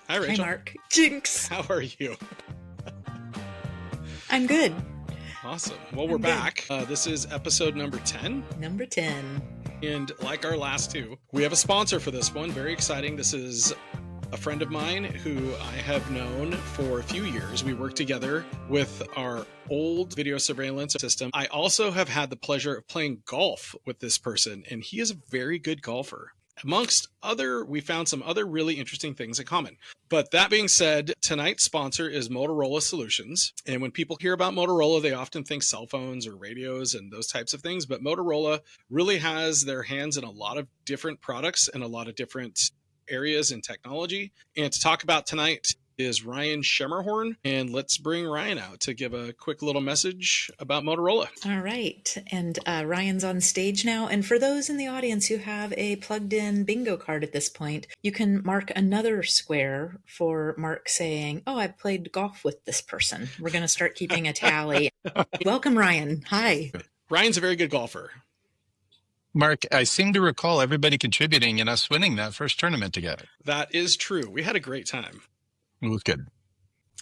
Hi, Hi, Rachel. Mark. Jinx. How are you? I'm good. Awesome. Well, we're I'm good. back. This is episode number 10. Number 10. And like our last two, we have a sponsor for this one. Very exciting. This is a friend of mine who I have known for a few years. We work together with our old video surveillance system. I also have had the pleasure of playing golf with this person, and he is a very good golfer. Amongst other, we found some other really interesting things in common. But that being said, tonight's sponsor is Motorola Solutions. And when people hear about Motorola, they often think cell phones or radios and those types of things. But Motorola really has their hands in a lot of different products and a lot of different areas in technology. And to talk about tonight is Ryan Schemmerhorn. And let's bring Ryan out to give a quick little message about Motorola. All right. And Ryan's on stage now. And for those in the audience who have a plugged in bingo card at this point, you can mark another square for Mark saying, oh, I played golf with this person. We're going to start keeping a tally. Welcome, Ryan. Hi. Ryan's a very good golfer. Mark, I seem to recall everybody contributing and us winning that first tournament together. That is true. We had a great time. It was good.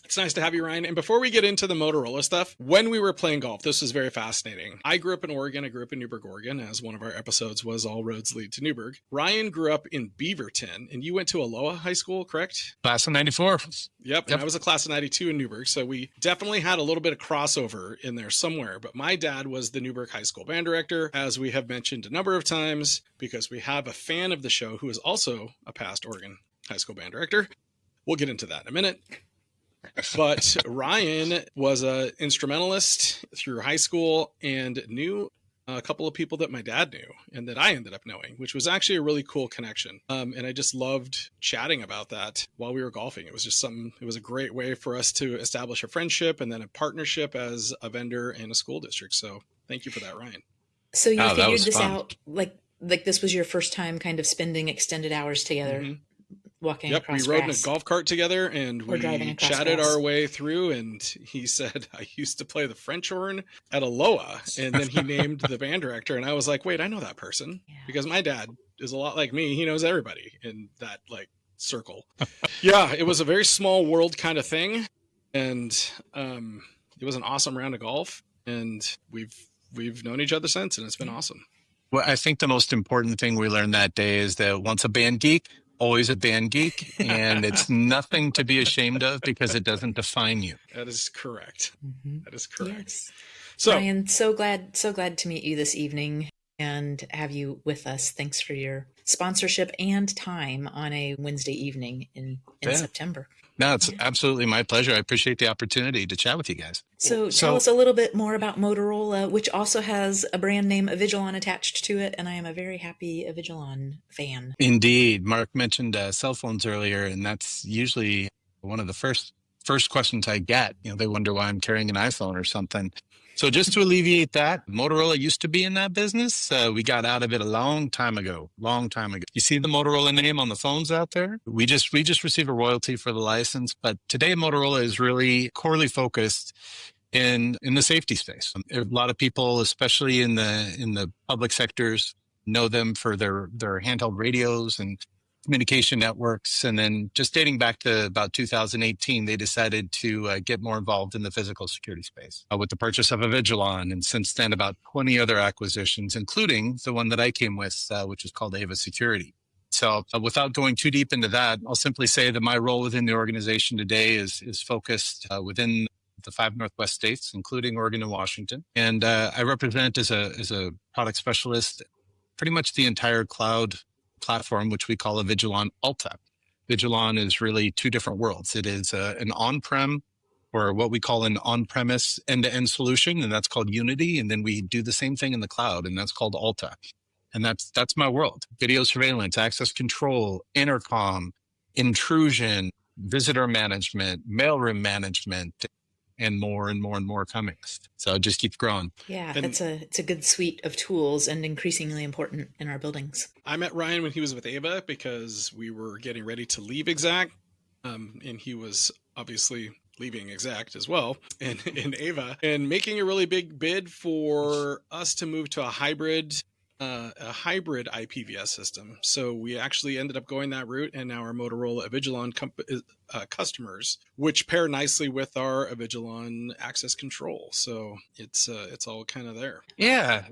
It's nice to have you, Ryan. And before we get into the Motorola stuff, when we were playing golf, this was very fascinating. I grew up in Oregon. I grew up in Newberg, Oregon, as one of our episodes was All Roads Lead to Newberg. Ryan grew up in Beaverton, and you went to Wallowa High School, correct? Class of 94. Yep, and I was a class of 92 in Newberg, so we definitely had a little bit of crossover in there somewhere. But my dad was the Newberg High School band director, as we have mentioned a number of times, because we have a fan of the show who is also a past Oregon High School band director. We'll get into that in a minute. But Ryan was an instrumentalist through high school and knew a couple of people that my dad knew and that I ended up knowing, which was actually a really cool connection. And I just loved chatting about that while we were golfing. It was just it was a great way for us to establish a friendship and then a partnership as a vendor and a school district. So thank you for that, Ryan. So you figured this fun. out, like this was your first time kind of spending extended hours together. Mm-hmm. Walking Yep, across we rode grass. in a golf cart together and we chatted grass. our way through, and he said, I used to play the French horn at Wallowa, and then he named the band director, and I was like, wait, I know that person, because my dad is a lot like me. He knows everybody in that circle. Yeah, it was a very small world kind of thing, and it was an awesome round of golf, and we've known each other since, and it's been awesome. Well, I think the most important thing we learned that day is that once a band geek, always a band geek, and it's nothing to be ashamed of because it doesn't define you. That is correct. Mm-hmm. That is correct. Yes. So, Ryan, so glad to meet you this evening and have you with us. Thanks for your sponsorship and time on a Wednesday evening in September. No, it's absolutely my pleasure. I appreciate the opportunity to chat with you guys. So tell us a little bit more about Motorola, which also has a brand name, Avigilon, attached to it, and I am a very happy Avigilon fan. Indeed. Mark mentioned cell phones earlier, and that's usually one of the first questions I get. They wonder why I'm carrying an iPhone or something. So just to alleviate that, Motorola used to be in that business. We got out of it a long time ago. You see the Motorola name on the phones out there? We just receive a royalty for the license. But today, Motorola is really corely focused in the safety space. A lot of people, especially in the public sectors, know them for their handheld radios and communication networks. And then just dating back to about 2018, they decided to get more involved in the physical security space with the purchase of Avigilon. And since then, about 20 other acquisitions, including the one that I came with, which is called Ava Security. So without going too deep into that, I'll simply say that my role within the organization today is focused within the 5 Northwest states, including Oregon and Washington. And I represent as a product specialist pretty much the entire cloud platform, which we call Avigilon Alta. Avigilon is really 2 different worlds. It is an on-prem, or what we call an on-premise end-to-end solution, and that's called Unity. And then we do the same thing in the cloud, and that's called Alta. And that's my world. Video surveillance, access control, intercom, intrusion, visitor management, mailroom management, and more and more and more coming. So it just keeps growing. Yeah, it's a good suite of tools and increasingly important in our buildings. I met Ryan when he was with Ava because we were getting ready to leave Exact, and he was obviously leaving Exact as well in Ava, and making a really big bid for us to move to a hybrid a hybrid IPVS system. So we actually ended up going that route, and now our Motorola Avigilon customers, which pair nicely with our Avigilon access control. So it's all kind of there. Yeah,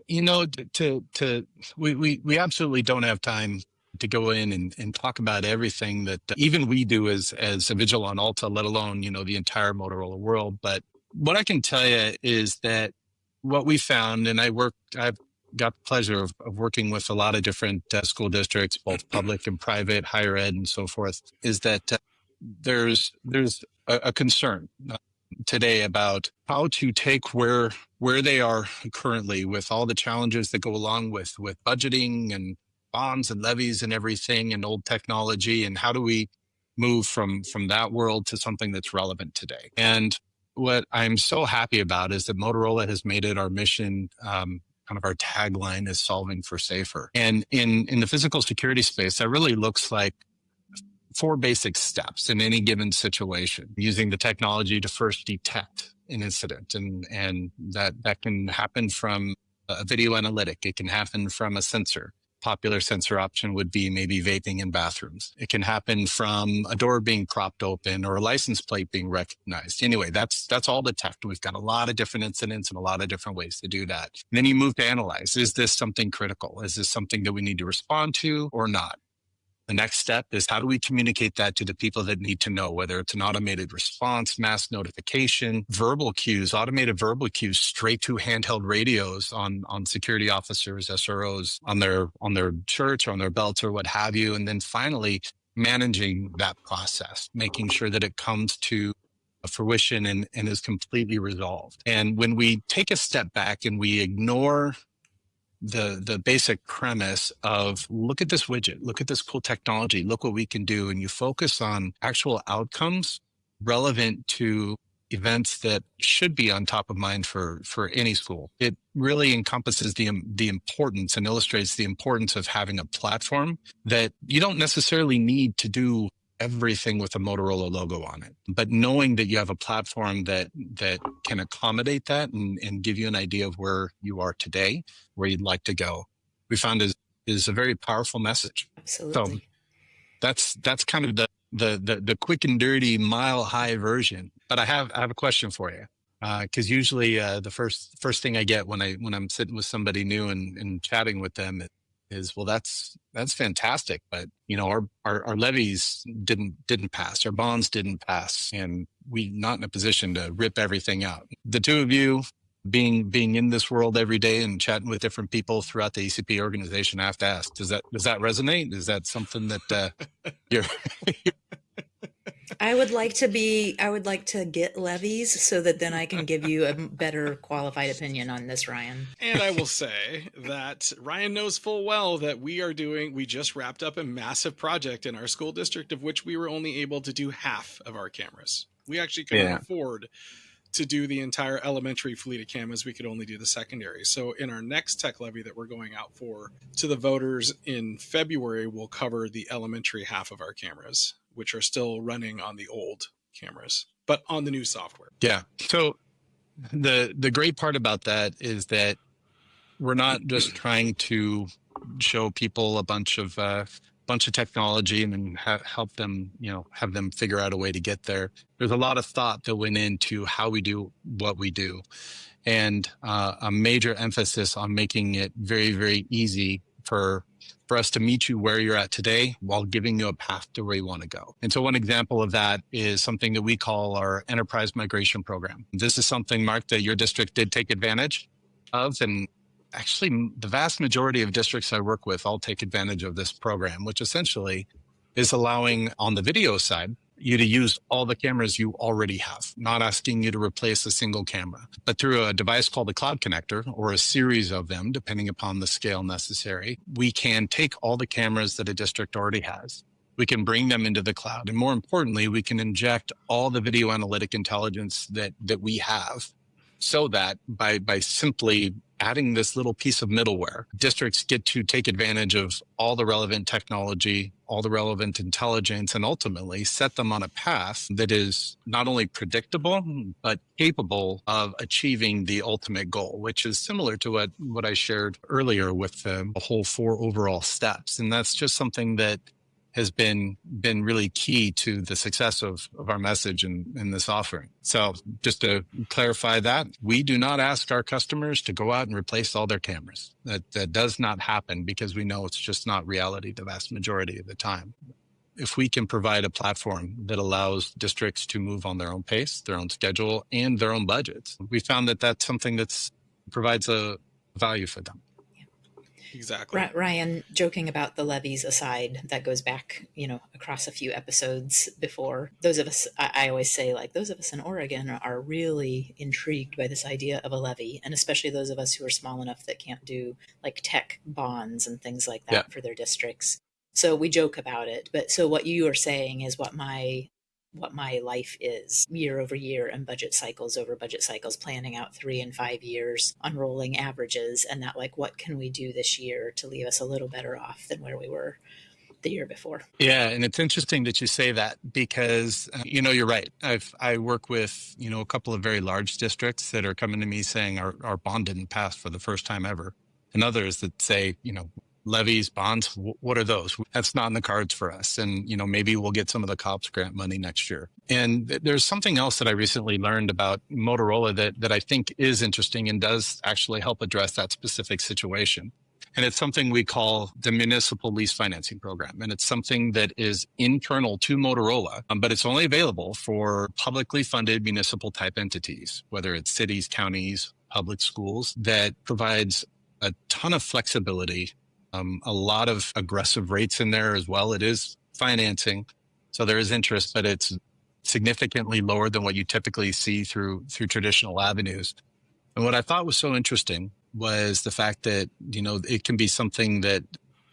we absolutely don't have time to go in and talk about everything that even we do as Avigilon Alta, let alone, the entire Motorola world. But what I can tell you is that what we found, and I've got the pleasure of working with a lot of different school districts, both public and private, higher ed, and so forth, is that there's a concern today about how to take where they are currently with all the challenges that go along with budgeting and bonds and levies and everything and old technology, and how do we move from that world to something that's relevant today. And what I'm so happy about is that Motorola has made it our mission, kind of our tagline is solving for safer. And in the physical security space, that really looks like 4 basic steps in any given situation, using the technology to first detect an incident. And that can happen from a video analytic. It can happen from a sensor. Popular sensor option would be maybe vaping in bathrooms. It can happen from a door being propped open or a license plate being recognized. Anyway, that's all detect. We've got a lot of different incidents and a lot of different ways to do that. And then you move to analyze. Is this something critical? Is this something that we need to respond to or not? The next step is how do we communicate that to the people that need to know, whether it's an automated response, mass notification, verbal cues, automated verbal cues straight to handheld radios on security officers, SROs, on their shirts or on their belts or what have you. And then finally, managing that process, making sure that it comes to fruition and is completely resolved. And when we take a step back and we ignore the basic premise of look at this widget, look at this cool technology, look what we can do, and you focus on actual outcomes relevant to events that should be on top of mind for any school. It really encompasses the importance and illustrates the importance of having a platform that you don't necessarily need to do everything with a Motorola logo on it, but knowing that you have a platform that can accommodate that and give you an idea of where you are today, where you'd like to go, we found is a very powerful message. Absolutely. So that's kind of the quick and dirty mile high version. But I have a question for you. Because usually the first thing I get when I'm sitting with somebody new and chatting with them is, well, that's fantastic, but our levies didn't pass, our bonds didn't pass, and we're not in a position to rip everything out. The two of you being in this world every day and chatting with different people throughout the ACPE organization, I have to ask, does that resonate? Is that something that you're I would like to get levies so that then I can give you a better qualified opinion on this, Ryan. And I will say that Ryan knows full well that we just wrapped up a massive project in our school district of which we were only able to do half of our cameras. We actually couldn't afford to do the entire elementary fleet of cameras. We could only do the secondary. So in our next tech levy that we're going out for to the voters in February, we'll cover the elementary half of our cameras, which are still running on the old cameras, but on the new software. Yeah. So the great part about that is that we're not just trying to show people a bunch of technology and then help them, have them figure out a way to get there. There's a lot of thought that went into how we do what we do, and a major emphasis on making it very, very easy for us to meet you where you're at today while giving you a path to where you want to go. And so one example of that is something that we call our enterprise migration program. This is something, Mark, that your district did take advantage of. And actually, the vast majority of districts I work with all take advantage of this program, which essentially is allowing on the video side, you to use all the cameras you already have, not asking you to replace a single camera, but through a device called a cloud connector or a series of them, depending upon the scale necessary, we can take all the cameras that a district already has. We can bring them into the cloud. And more importantly, we can inject all the video analytic intelligence that we have so that by simply adding this little piece of middleware. Districts get to take advantage of all the relevant technology, all the relevant intelligence, and ultimately set them on a path that is not only predictable, but capable of achieving the ultimate goal, which is similar to what I shared earlier with the whole 4 overall steps. And that's just something that has been really key to the success of our message in this offering. So just to clarify that, we do not ask our customers to go out and replace all their cameras. That does not happen because we know it's just not reality the vast majority of the time. If we can provide a platform that allows districts to move on their own pace, their own schedule, and their own budgets, we found that that's something that provides a value for them. Exactly. Ryan, joking about the levies aside, that goes back, across a few episodes before. Those of us, I always say, like, those of us in Oregon are really intrigued by this idea of a levy, and especially those of us who are small enough that can't do like tech bonds and things like that for their districts. So we joke about it. But so what you are saying is what my life is year over year, and budget cycles over budget cycles, planning out 3 and 5 years on rolling averages, and that, like, what can we do this year to leave us a little better off than where we were the year before. Yeah, and it's interesting that you say that because, you're right. I work with, a couple of very large districts that are coming to me saying our bond didn't pass for the first time ever. And others that say, levies, bonds, what are those? That's not in the cards for us. And, maybe we'll get some of the COPS grant money next year. And there's something else that I recently learned about Motorola that I think is interesting and does actually help address that specific situation. And it's something we call the Municipal Lease Financing Program. And it's something that is internal to Motorola, but it's only available for publicly funded municipal type entities, whether it's cities, counties, public schools, that provides a ton of flexibility, a lot of aggressive rates in there as well. It is financing, so there is interest, but it's significantly lower than what you typically see through traditional avenues. And what I thought was so interesting was the fact that, it can be something that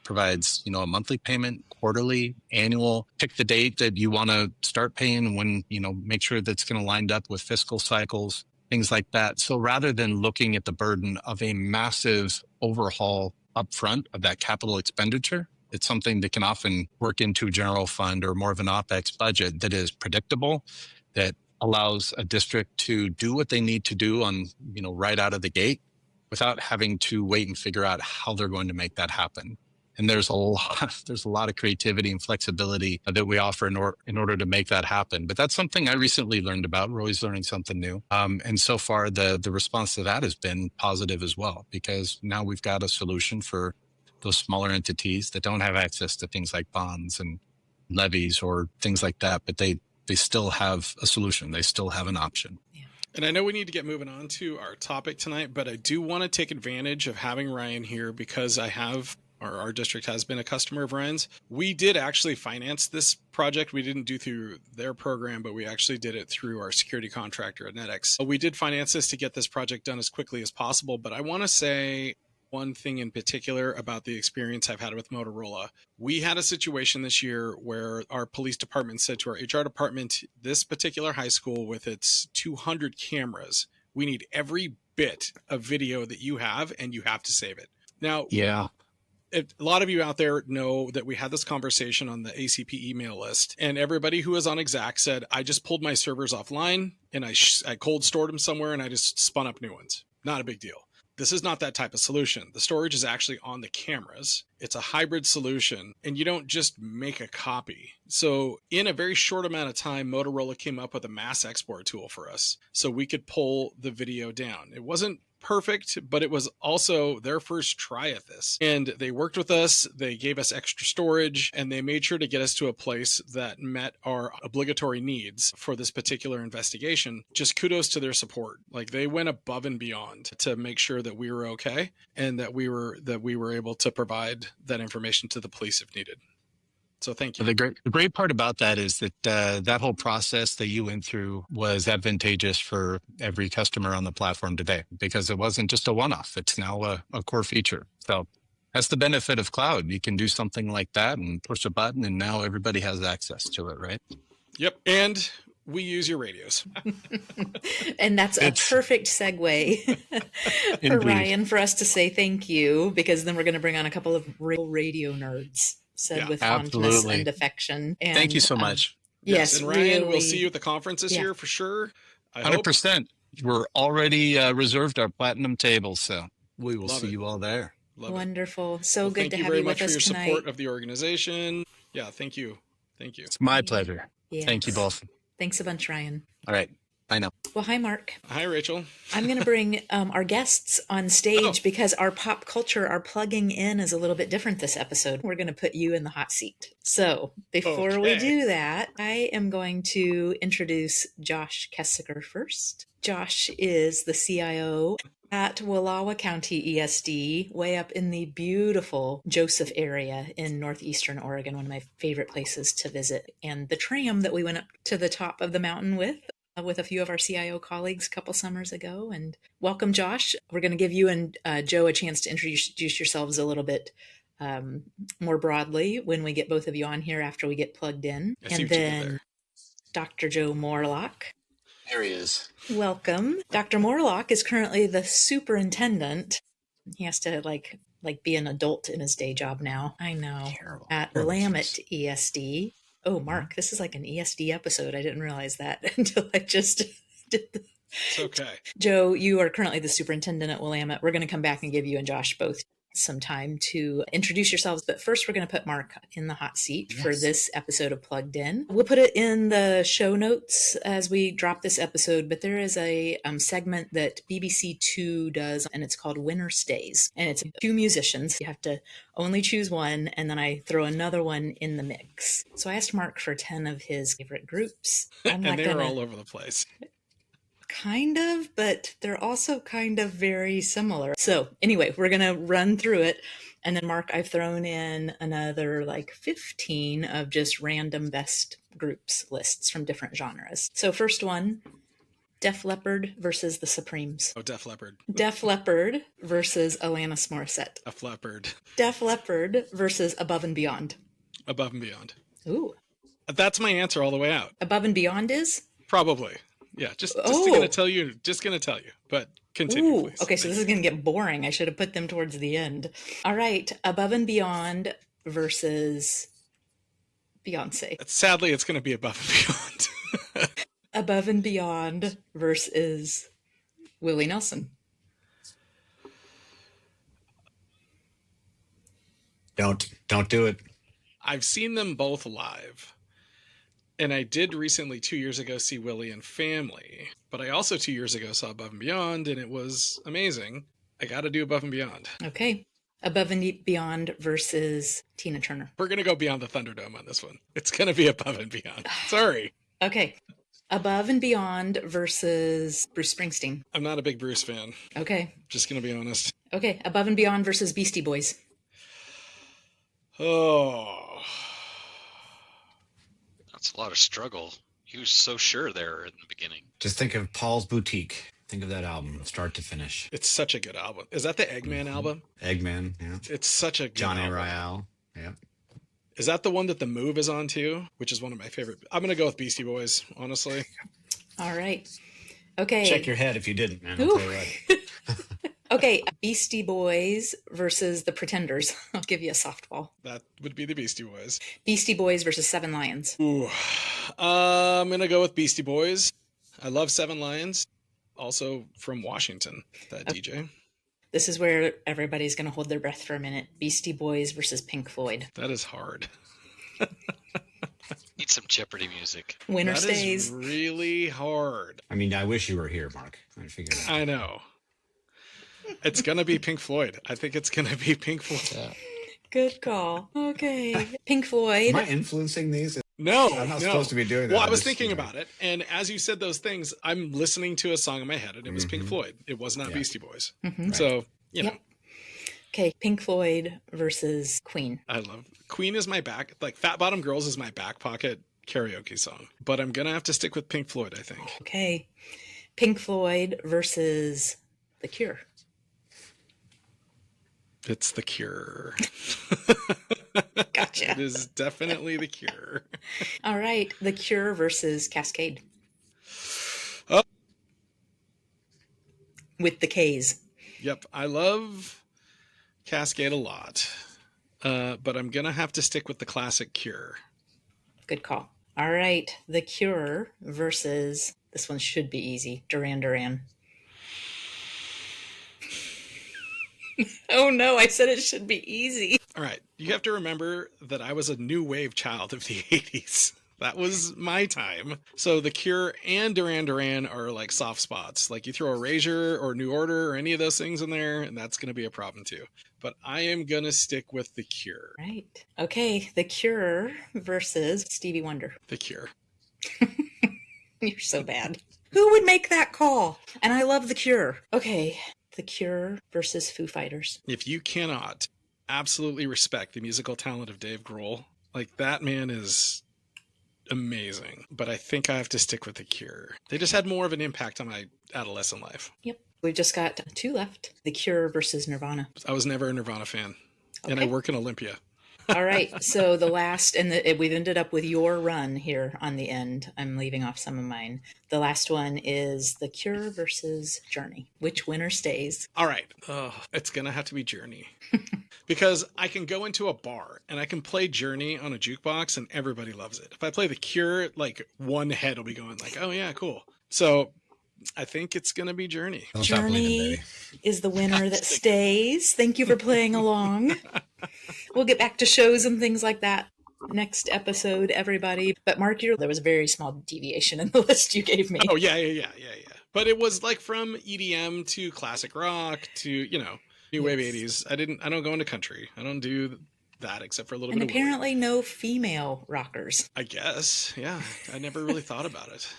provides, a monthly payment, quarterly, annual, pick the date that you want to start paying when, make sure that's going to line up with fiscal cycles, things like that. So rather than looking at the burden of a massive overhaul upfront of that capital expenditure, it's something that can often work into a general fund or more of an OPEX budget that is predictable, that allows a district to do what they need to do on, right out of the gate without having to wait and figure out how they're going to make that happen. And there's a lot of creativity and flexibility that we offer in order to make that happen. But that's something I recently learned about. We're always learning something new. And so far, the response to that has been positive as well, because now we've got a solution for those smaller entities that don't have access to things like bonds and levies or things like that, but they still have a solution. They still have an option. Yeah. And I know we need to get moving on to our topic tonight, but I do want to take advantage of having Ryan here because our district has been a customer of Ryan's. We did actually finance this project. We didn't do through their program, but we actually did it through our security contractor at NetX. We did finance this to get this project done as quickly as possible, but I want to say one thing in particular about the experience I've had with Motorola. We had a situation this year where our police department said to our HR department, this particular high school with its 200 cameras, we need every bit of video that you have and you have to save it. Now, yeah. A lot of you out there know that we had this conversation on the ACPE email list, and everybody who was on Exact said, I just pulled my servers offline and I cold stored them somewhere and I just spun up new ones. Not a big deal. This is not that type of solution. The storage is actually on the cameras. It's a hybrid solution, and you don't just make a copy. So in a very short amount of time, Motorola came up with a mass export tool for us so we could pull the video down. It wasn't perfect, but it was also their first try at this. And they worked with us, they gave us extra storage, and they made sure to get us to a place that met our obligatory needs for this particular investigation. Just kudos to their support. Like, they went above and beyond to make sure that we were okay and that we were able to provide that information to the police if needed. So thank you. The great part about that is that that whole process that you went through was advantageous for every customer on the platform today, because it wasn't just a one-off. It's now a core feature. So that's the benefit of cloud. You can do something like that and push a button, and now everybody has access to it, right? Yep. And We use your radios. And that's a perfect segue for Ryan for us to say thank you, because then we're going to bring on a couple of real radio nerds, said with fondness and affection. And, thank you so much. Yes, and Ryan, we'll see you at the conference this year for sure. 100%. We're already reserved our platinum table, so we will see you all there. Wonderful. So good to have you with us tonight. Thank you very much for your support of the organization. Yeah, thank you. Thank you. It's my pleasure. Yes. Thank you both. Thanks a bunch, Ryan. All right. I know. Well, hi, Mark. Hi, Rachel. I'm going to bring our guests on stage because our pop culture, our plugging in is a little bit different this episode. We're going to put you in the hot seat. So before we do that, I am going to introduce Josh Kesecker first. Josh is the CIO at Wallowa County ESD, way up in the beautiful Joseph area in northeastern Oregon, one of my favorite places to visit. And the tram that we went up to the top of the mountain with a few of our CIO colleagues a couple summers ago. And welcome, Josh. We're going to give you and Joe a chance to introduce yourselves a little bit more broadly when we get both of you on here after we get plugged in. And then Dr. Joe Morelock. There he is. Welcome. Dr. Morelock is currently the superintendent. He has to like be an adult in his day job now. I know. Terrible. At Willamette ESD. Oh, Mark, this is like an ESD episode. I didn't realize that until I just did the... It's okay. Joe, you are currently the superintendent at Willamette. We're going to come back and give you and Josh both some time to introduce yourselves. But first, we're going to put Mark in the hot seat for this episode of Plugged In. We'll put it in the show notes as we drop this episode. But there is a segment that BBC Two does, and it's called Winter Stays. And it's two musicians. You have to only choose one, and then I throw another one in the mix. So I asked Mark for 10 of his favorite groups. And they're all over the place. Kind of, but they're also kind of very similar. So anyway, we're going to run through it. And then, Mark, I've thrown in another 15 of just random best groups lists from different genres. So first one, Def Leppard versus the Supremes. Oh, Def Leppard. Def Leppard versus Alanis Morissette. Def Leppard. Def Leppard versus Above and Beyond. Above and Beyond. Ooh. That's my answer all the way out. Above and Beyond is? Probably. Yeah, just gonna tell you, but continue, please. Okay, so this is gonna get boring. I should have put them towards the end. All right, Above and Beyond versus Beyonce. Sadly, it's gonna be Above and Beyond. Above and Beyond versus Willie Nelson. Don't do it. I've seen them both live. And I did recently, 2 years ago, see Willie and Family. But I also 2 years ago saw Above and Beyond, and it was amazing. I got to do Above and Beyond. Okay. Above and Beyond versus Tina Turner. We're going to go beyond the Thunderdome on this one. It's going to be Above and Beyond. Sorry. Okay. Above and Beyond versus Bruce Springsteen. I'm not a big Bruce fan. Okay. Just going to be honest. Okay. Above and Beyond versus Beastie Boys. Oh... That's a lot of struggle. He was so sure there in the beginning. Just think of Paul's Boutique. Think of that album, start to finish. It's such a good album. Is that the Eggman album? Eggman, yeah. It's such a good Johnny album. Royale, yeah. Is that the one that The Move is on too? Which is one of my favorite. I'm going to go with Beastie Boys, honestly. All right. Okay. Check your head if you didn't, man. I'll tell you what. Okay, Beastie Boys versus the Pretenders. I'll give you a softball. That would be the Beastie Boys. Beastie Boys versus Seven Lions. Ooh. I'm going to go with Beastie Boys. I love Seven Lions. Also from Washington, that DJ. This is where everybody's going to hold their breath for a minute. Beastie Boys versus Pink Floyd. That is hard. Need some Jeopardy music. Winter Stays. That is really hard. I mean, I wish you were here, Mark. I figured it out. I know. It's going to be Pink Floyd. I think it's going to be Pink Floyd. Yeah. Good call. Okay. Pink Floyd. Am I influencing these? No, I'm not supposed to be doing that. Well, I was thinking about it. And as you said those things, I'm listening to a song in my head, and it was Pink Floyd. It was not Beastie Boys. Mm-hmm. So, you know. Yep. Okay, Pink Floyd versus Queen. I love Queen is my back. Fat Bottom Girls is my back pocket karaoke song. But I'm going to have to stick with Pink Floyd, I think. Okay. Pink Floyd versus The Cure. It's The Cure. Gotcha. It is definitely The Cure. All right. The Cure versus Cascade. with the K's. Yep, I love Cascade a lot, but I'm going to have to stick with the classic Cure. Good call. All right, The Cure versus, this one should be easy, Duran Duran. Oh no, I said it should be easy. All right, you have to remember that I was a new wave child of the 80s. That was my time. So The Cure and Duran Duran are like soft spots. Like you throw Erasure or New Order or any of those things in there, and that's going to be a problem too. But I am going to stick with The Cure. Right. Okay, The Cure versus Stevie Wonder. The Cure. You're so bad. Who would make that call? And I love The Cure. Okay, The Cure versus Foo Fighters. If you cannot absolutely respect the musical talent of Dave Grohl, like that man is amazing. But I think I have to stick with The Cure. They just had more of an impact on my adolescent life. Yep. We've just got two left. The Cure versus Nirvana. I was never a Nirvana fan. Okay. And I work in Olympia. All right. So the last, and we've ended up with your run here on the end. I'm leaving off some of mine. The last one is The Cure versus Journey. Which winner stays? All right. It's going to have to be Journey. Because I can go into a bar and I can play Journey on a jukebox and everybody loves it. If I play The Cure, like one head will be going like, oh yeah, cool. So I think it's going to be Journey. Don't stop believing, Journey baby. is the winner that stays. Thank you for playing along. We'll get back to shows and things like that next episode, everybody. But Mark, there was a very small deviation in the list you gave me. Oh, yeah. But it was like from EDM to classic rock to, new wave 80s. I don't go into country. I don't do that except for a little And bit of apparently no female rockers. I guess. Yeah. I never really thought about it.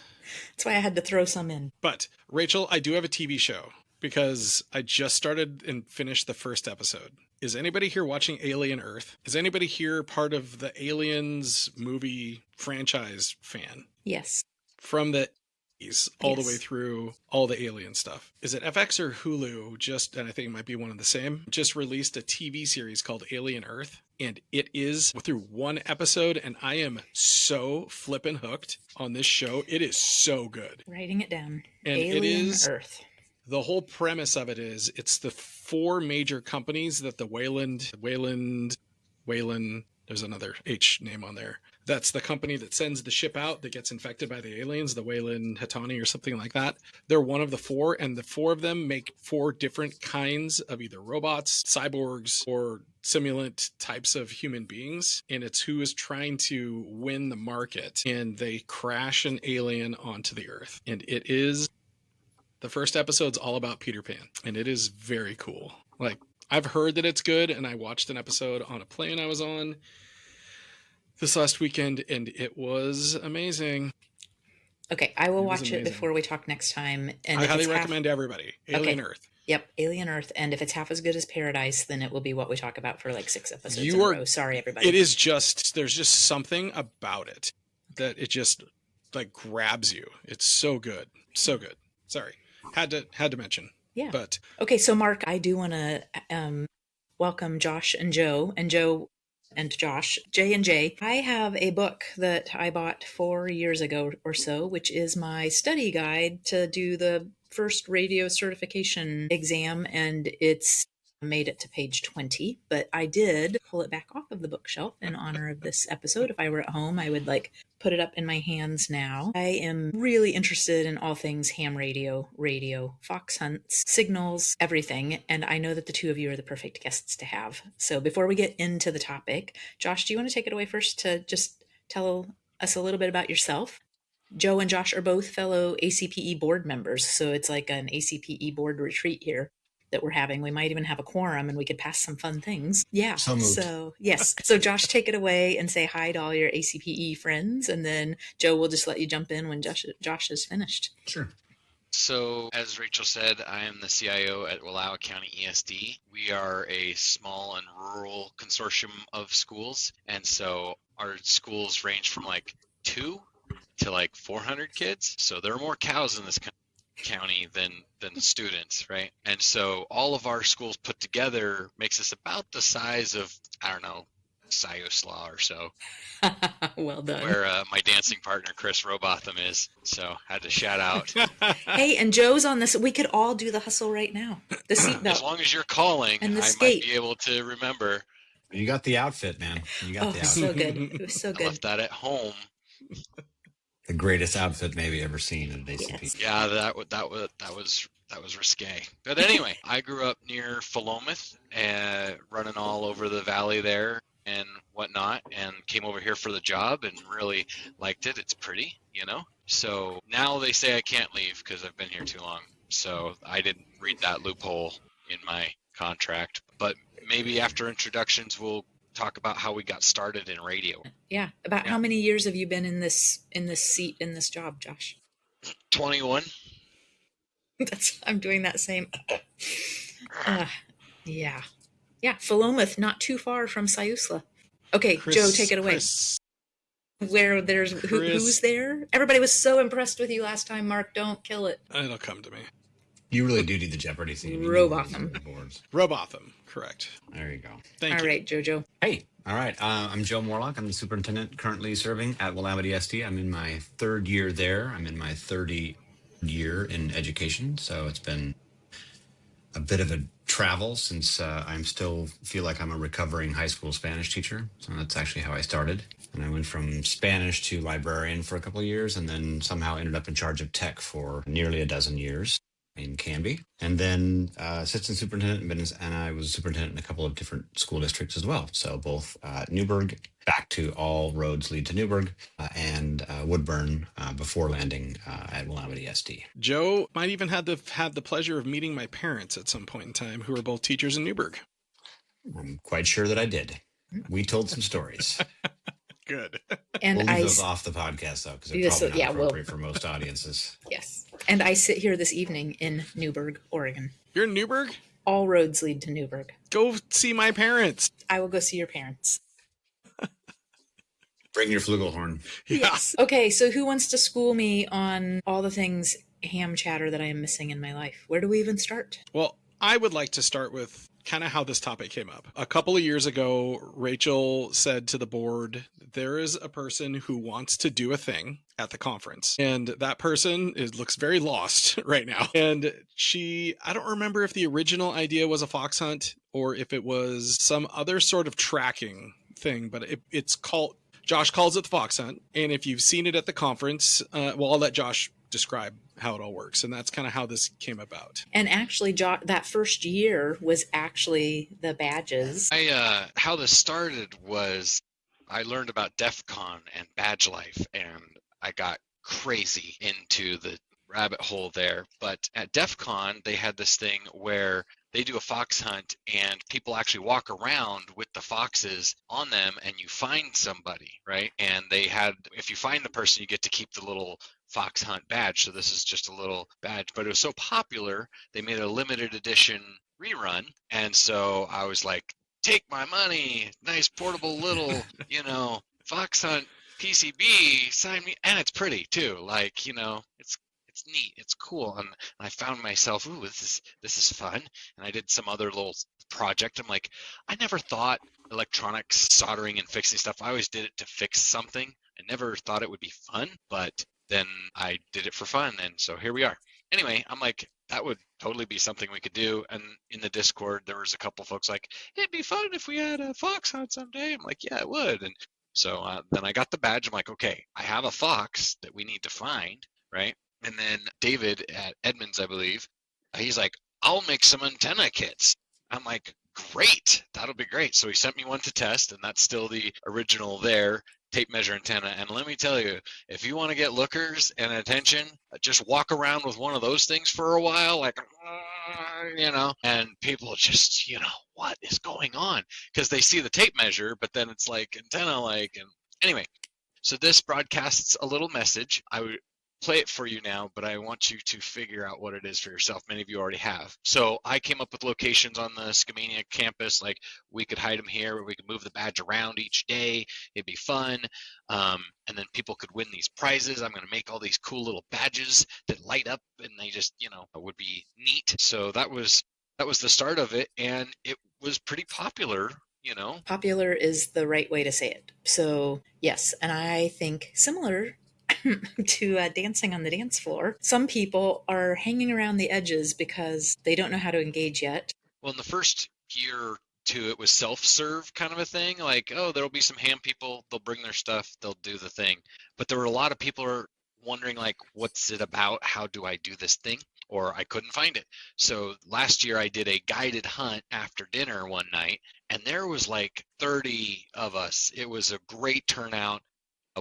That's why I had to throw some in. But Rachel, I do have a TV show because I just started and finished the first episode. Is anybody here watching Alien Earth? Is anybody here part of the Aliens movie franchise fan? Yes. From the 80s all the Yes. way through all the Alien stuff. Is it FX or Hulu? And I think it might be one of the same. Just released a TV series called Alien Earth. And it is through one episode. And I am so flippin' hooked on this show. It is so good. Writing it down. And Alien it is Earth. the whole premise of it is it's the four major companies that the Wayland, there's another H name on there. That's the company that sends the ship out that gets infected by the aliens, the Wayland Hattani or something like that. They're one of the four, and the four of them make four different kinds of either robots, cyborgs, or simulant types of human beings. And it's who is trying to win the market. And they crash an alien onto the Earth. And it is... The first episode's all about Peter Pan, and it is very cool. Like, I've heard that it's good, and I watched an episode on a plane I was on this last weekend, and it was amazing. Okay, I will It was watch it amazing. before we talk next time. And I if highly it's recommend to everybody. Alien Okay. Earth. Yep, Alien Earth. And if it's half as good as Paradise, then it will be what we talk about for like 6 episodes You in are- a row. Sorry, everybody. It is just, there's just something about it that it just, like, grabs you. It's so good. So good. Sorry. Had to mention. Yeah. But Okay, so Mark, I do want to welcome Josh and Joe and Josh, Jay and Jay. I have a book that I bought 4 years ago or so, which is my study guide to do the first radio certification exam, and it's made it to page 20, but I did pull it back off of the bookshelf in honor of this episode. If I were at home, I would put it up in my hands now. I am really interested in all things ham radio, fox hunts, signals, everything, and I know that the two of you are the perfect guests to have. So before we get into the topic, Josh, do you want to take it away first to just tell us a little bit about yourself? Joe and Josh are both fellow ACPE board members, so it's like an ACPE board retreat here that we're having. We might even have a quorum and we could pass some fun things. Yeah. So moved. So yes. So Josh, take it away and say hi to all your ACPE friends. And then Joe will just let you jump in when Josh is finished. Sure. So, as Rachel said, I am the CIO at Wallowa County ESD. We are a small and rural consortium of schools. And so our schools range from 2 to 400 kids. So there are more cows in this county than students, right? And so all of our schools put together makes us about the size of, I don't know, Siuslaw or so, Well done. where my dancing partner Chris Robotham is. So had to shout out. Hey, and Joe's on this. We could all do the hustle right now. The As seatbelt. long as you're calling, And the I skate. might be able to remember. You got the outfit, man. You got Oh, the outfit. so good. It was so I good. left that at home. The greatest outfit maybe ever seen at ACPE. Yes. Yeah, that was risque. But anyway, I grew up near Philomath and running all over the valley there and whatnot, and came over here for the job and really liked it. It's pretty, you know. So now they say I can't leave because I've been here too long. So I didn't read that loophole in my contract. But maybe after introductions, we'll talk about how we got started in radio. Yeah. About how many years have you been in this seat, in this job, Josh? 21. I'm doing that same. Yeah. Yeah. Philomath, not too far from Siuslaw. Okay, Joe, take it away. Chris, Where there's who's there? Everybody was so impressed with you last time, Mark. Don't kill it. it'll come to me. You really do need the Jeopardy theme. You need Robotham. the boards. Robotham, correct. There you go. Thank All you. right, Jojo. Hey, all right. I'm Joe Morelock. I'm the superintendent currently serving at Willamette ESD. I'm in my third year there. I'm in my 30th year in education. So it's been a bit of a travel since I'm still feel like I'm a recovering high school Spanish teacher. So that's actually how I started. And I went from Spanish to librarian for a couple of years and then somehow ended up in charge of tech for nearly a dozen years in Canby. And then assistant superintendent, and I was superintendent in a couple of different school districts as well. So both Newburgh, back to all roads lead to Newburgh, and Woodburn before landing at Willamette ESD. Joe might even had the pleasure of meeting my parents at some point in time, who were both teachers in Newburgh. I'm quite sure that I did. We told some stories. Good. And We'll leave I those off the podcast, though, because they're Yes, probably yeah, not we'll- appropriate for most audiences. yes. And I sit here this evening in Newburgh, Oregon. You're in Newburgh? All roads lead to Newburgh. Go see my parents. I will go see your parents. Bring your flugelhorn. Yeah. Yes. Okay, so who wants to school me on all the things ham chatter that I am missing in my life? Where do we even start? Well, I would like to start with kind of how this topic came up. A couple of years ago, Rachel said to the board, there is a person who wants to do a thing at the conference. And that person looks very lost right now. And I don't remember if the original idea was a fox hunt or if it was some other sort of tracking thing, but it's called, Josh calls it the fox hunt. And if you've seen it at the conference, well, I'll let Josh describe how it all works. And that's kind of how this came about. And actually, that first year was actually the badges. How this started was I learned about DEF CON and badge life, and I got crazy into the rabbit hole there. But at DEF CON, they had this thing where they do a fox hunt and people actually walk around with the foxes on them and you find somebody, right? And if you find the person, you get to keep the little fox hunt badge. So this is just a little badge, but it was so popular, they made a limited edition rerun. And so I was like, take my money, nice portable little, fox hunt PCB, sign me. And it's pretty too. Like, it's neat, it's cool. And I found myself, ooh, this is fun. And I did some other little project. I'm like, I never thought electronics, soldering and fixing stuff. I always did it to fix something. I never thought it would be fun, but then I did it for fun. And so here we are. Anyway, I'm like, that would totally be something we could do. And in the Discord, there was a couple folks like, it'd be fun if we had a fox hunt someday. I'm like, yeah, it would. And so then I got the badge. I'm like, okay, I have a fox that we need to find, right? And then David at Edmonds, I believe, he's like, I'll make some antenna kits. I'm like, great, that'll be great. So he sent me one to test, and that's still the original there, tape measure antenna. And let me tell you, if you want to get lookers and attention, just walk around with one of those things for a while, like, and people just, what is going on? Because they see the tape measure, but then it's like antenna-like. And anyway, so this broadcasts a little message. I would play it for you now, but I want you to figure out what it is for yourself. Many of you already have. So I came up with locations on the Skamania campus, like we could hide them here, or we could move the badge around each day. It'd be fun. And then people could win these prizes. I'm going to make all these cool little badges that light up, and they just, would be neat. So that was the start of it, and it was pretty popular you know? Popular is the right way to say it. So, yes, and I think similar to dancing on the dance floor, some people are hanging around the edges because they don't know how to engage yet. Well, in the first year or two, it was self-serve kind of a thing. Like, oh, there'll be some ham people. They'll bring their stuff. They'll do the thing. But there were a lot of people are wondering, like, what's it about? How do I do this thing? Or I couldn't find it. So last year I did a guided hunt after dinner one night, and there was like 30 of us. It was a great turnout.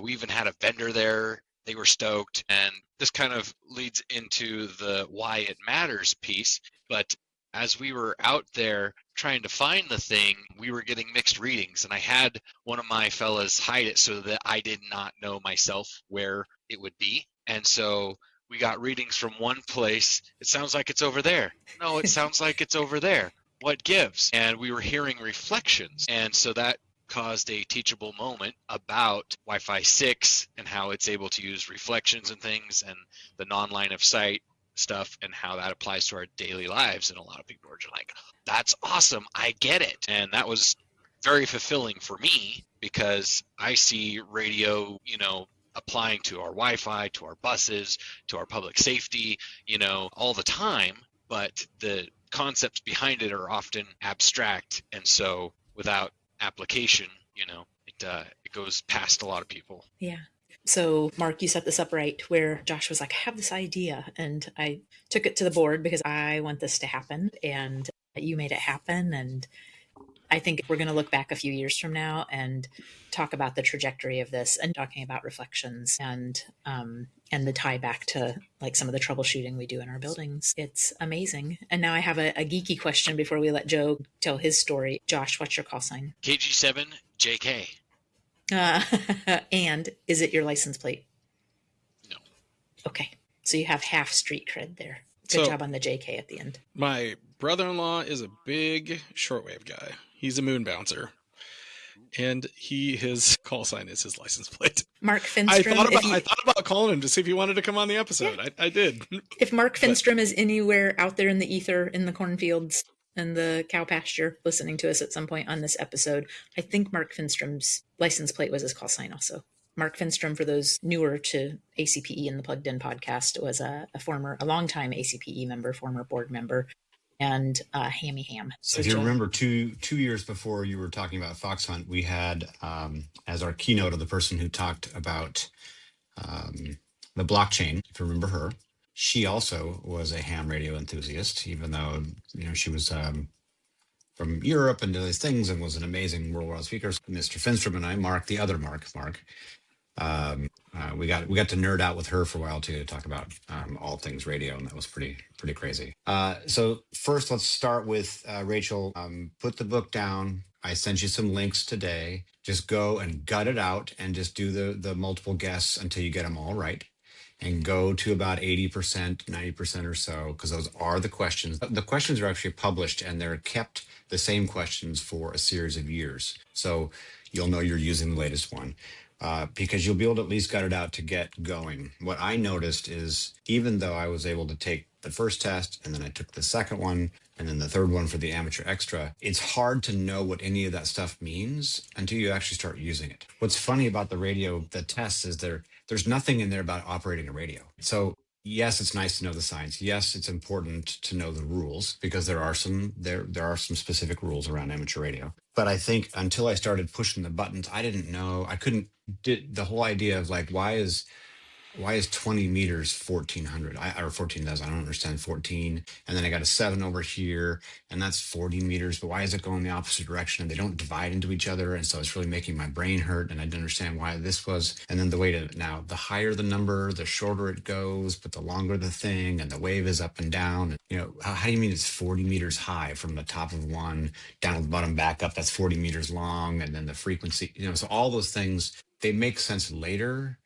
We even had a vendor there. They were stoked. And this kind of leads into the why it matters piece. But as we were out there trying to find the thing, we were getting mixed readings. And I had one of my fellas hide it so that I did not know myself where it would be. And so we got readings from one place. It sounds like it's over there. No, it sounds like it's over there. What gives? And we were hearing reflections. And so that caused a teachable moment about Wi-Fi 6 and how it's able to use reflections and things and the non-line of sight stuff and how that applies to our daily lives. And a lot of people were just like, that's awesome. I get it. And that was very fulfilling for me because I see radio, applying to our Wi-Fi, to our buses, to our public safety, all the time. But the concepts behind it are often abstract. And so without application, it goes past a lot of people. Yeah. So, Mark, you set this up right where Josh was like, I have this idea. And I took it to the board because I want this to happen. And you made it happen. And I think we're going to look back a few years from now and talk about the trajectory of this and talking about reflections and the tie back to like some of the troubleshooting we do in our buildings. It's amazing. And now I have a geeky question before we let Joe tell his story. Josh, what's your call sign? KG7 JK. And is it your license plate? No. Okay. So you have half street cred there. Good job on the JK at the end. My brother-in-law is a big shortwave guy. He's a moon bouncer. And his call sign is his license plate. Mark Finstrom. I thought about calling him to see if he wanted to come on the episode. Yeah. I did. If Mark Finstrom is anywhere out there in the ether, in the cornfields, and the cow pasture listening to us at some point on this episode, I think Mark Finstrom's license plate was his call sign also. Mark Finstrom, for those newer to ACPE and the Plugged In podcast, was a longtime ACPE member, former board member, and Hammy Ham. So if you remember, two years before you were talking about Fox Hunt, we had as our keynote of the person who talked about the blockchain, if you remember her. She also was a ham radio enthusiast, even though, she was from Europe and did these things and was an amazing worldwide speaker. Mr. Finstrom and I, Mark, we got to nerd out with her for a while too, to talk about all things radio, and that was pretty crazy. So first, let's start with Rachel. Put the book down. I sent you some links today. Just go and gut it out and just do the multiple guesses until you get them all right. And go to about 80%, 90% or so, because those are the questions. The questions are actually published, and they're kept the same questions for a series of years. So you'll know you're using the latest one. Because you'll be able to at least gut it out to get going. What I noticed is, even though I was able to take the first test and then I took the second one and then the third one for the amateur extra, it's hard to know what any of that stuff means until you actually start using it. What's funny about the tests is there's nothing in there about operating a radio. So yes, it's nice to know the science. Yes, it's important to know the rules because there are some specific rules around amateur radio. But I think until I started pushing the buttons, I didn't know. The whole idea of like, why is 20 meters 1400 or 14,000? I don't understand 14. And then I got a 7 over here, and that's 40 meters. But why is it going the opposite direction? And they don't divide into each other. And so it's really making my brain hurt. And I didn't understand why this was. And then the higher the number, the shorter it goes, but the longer the thing, and the wave is up and down. How do you mean it's 40 meters high from the top of one down to the bottom back up? That's 40 meters long. And then the frequency, so all those things, they make sense later.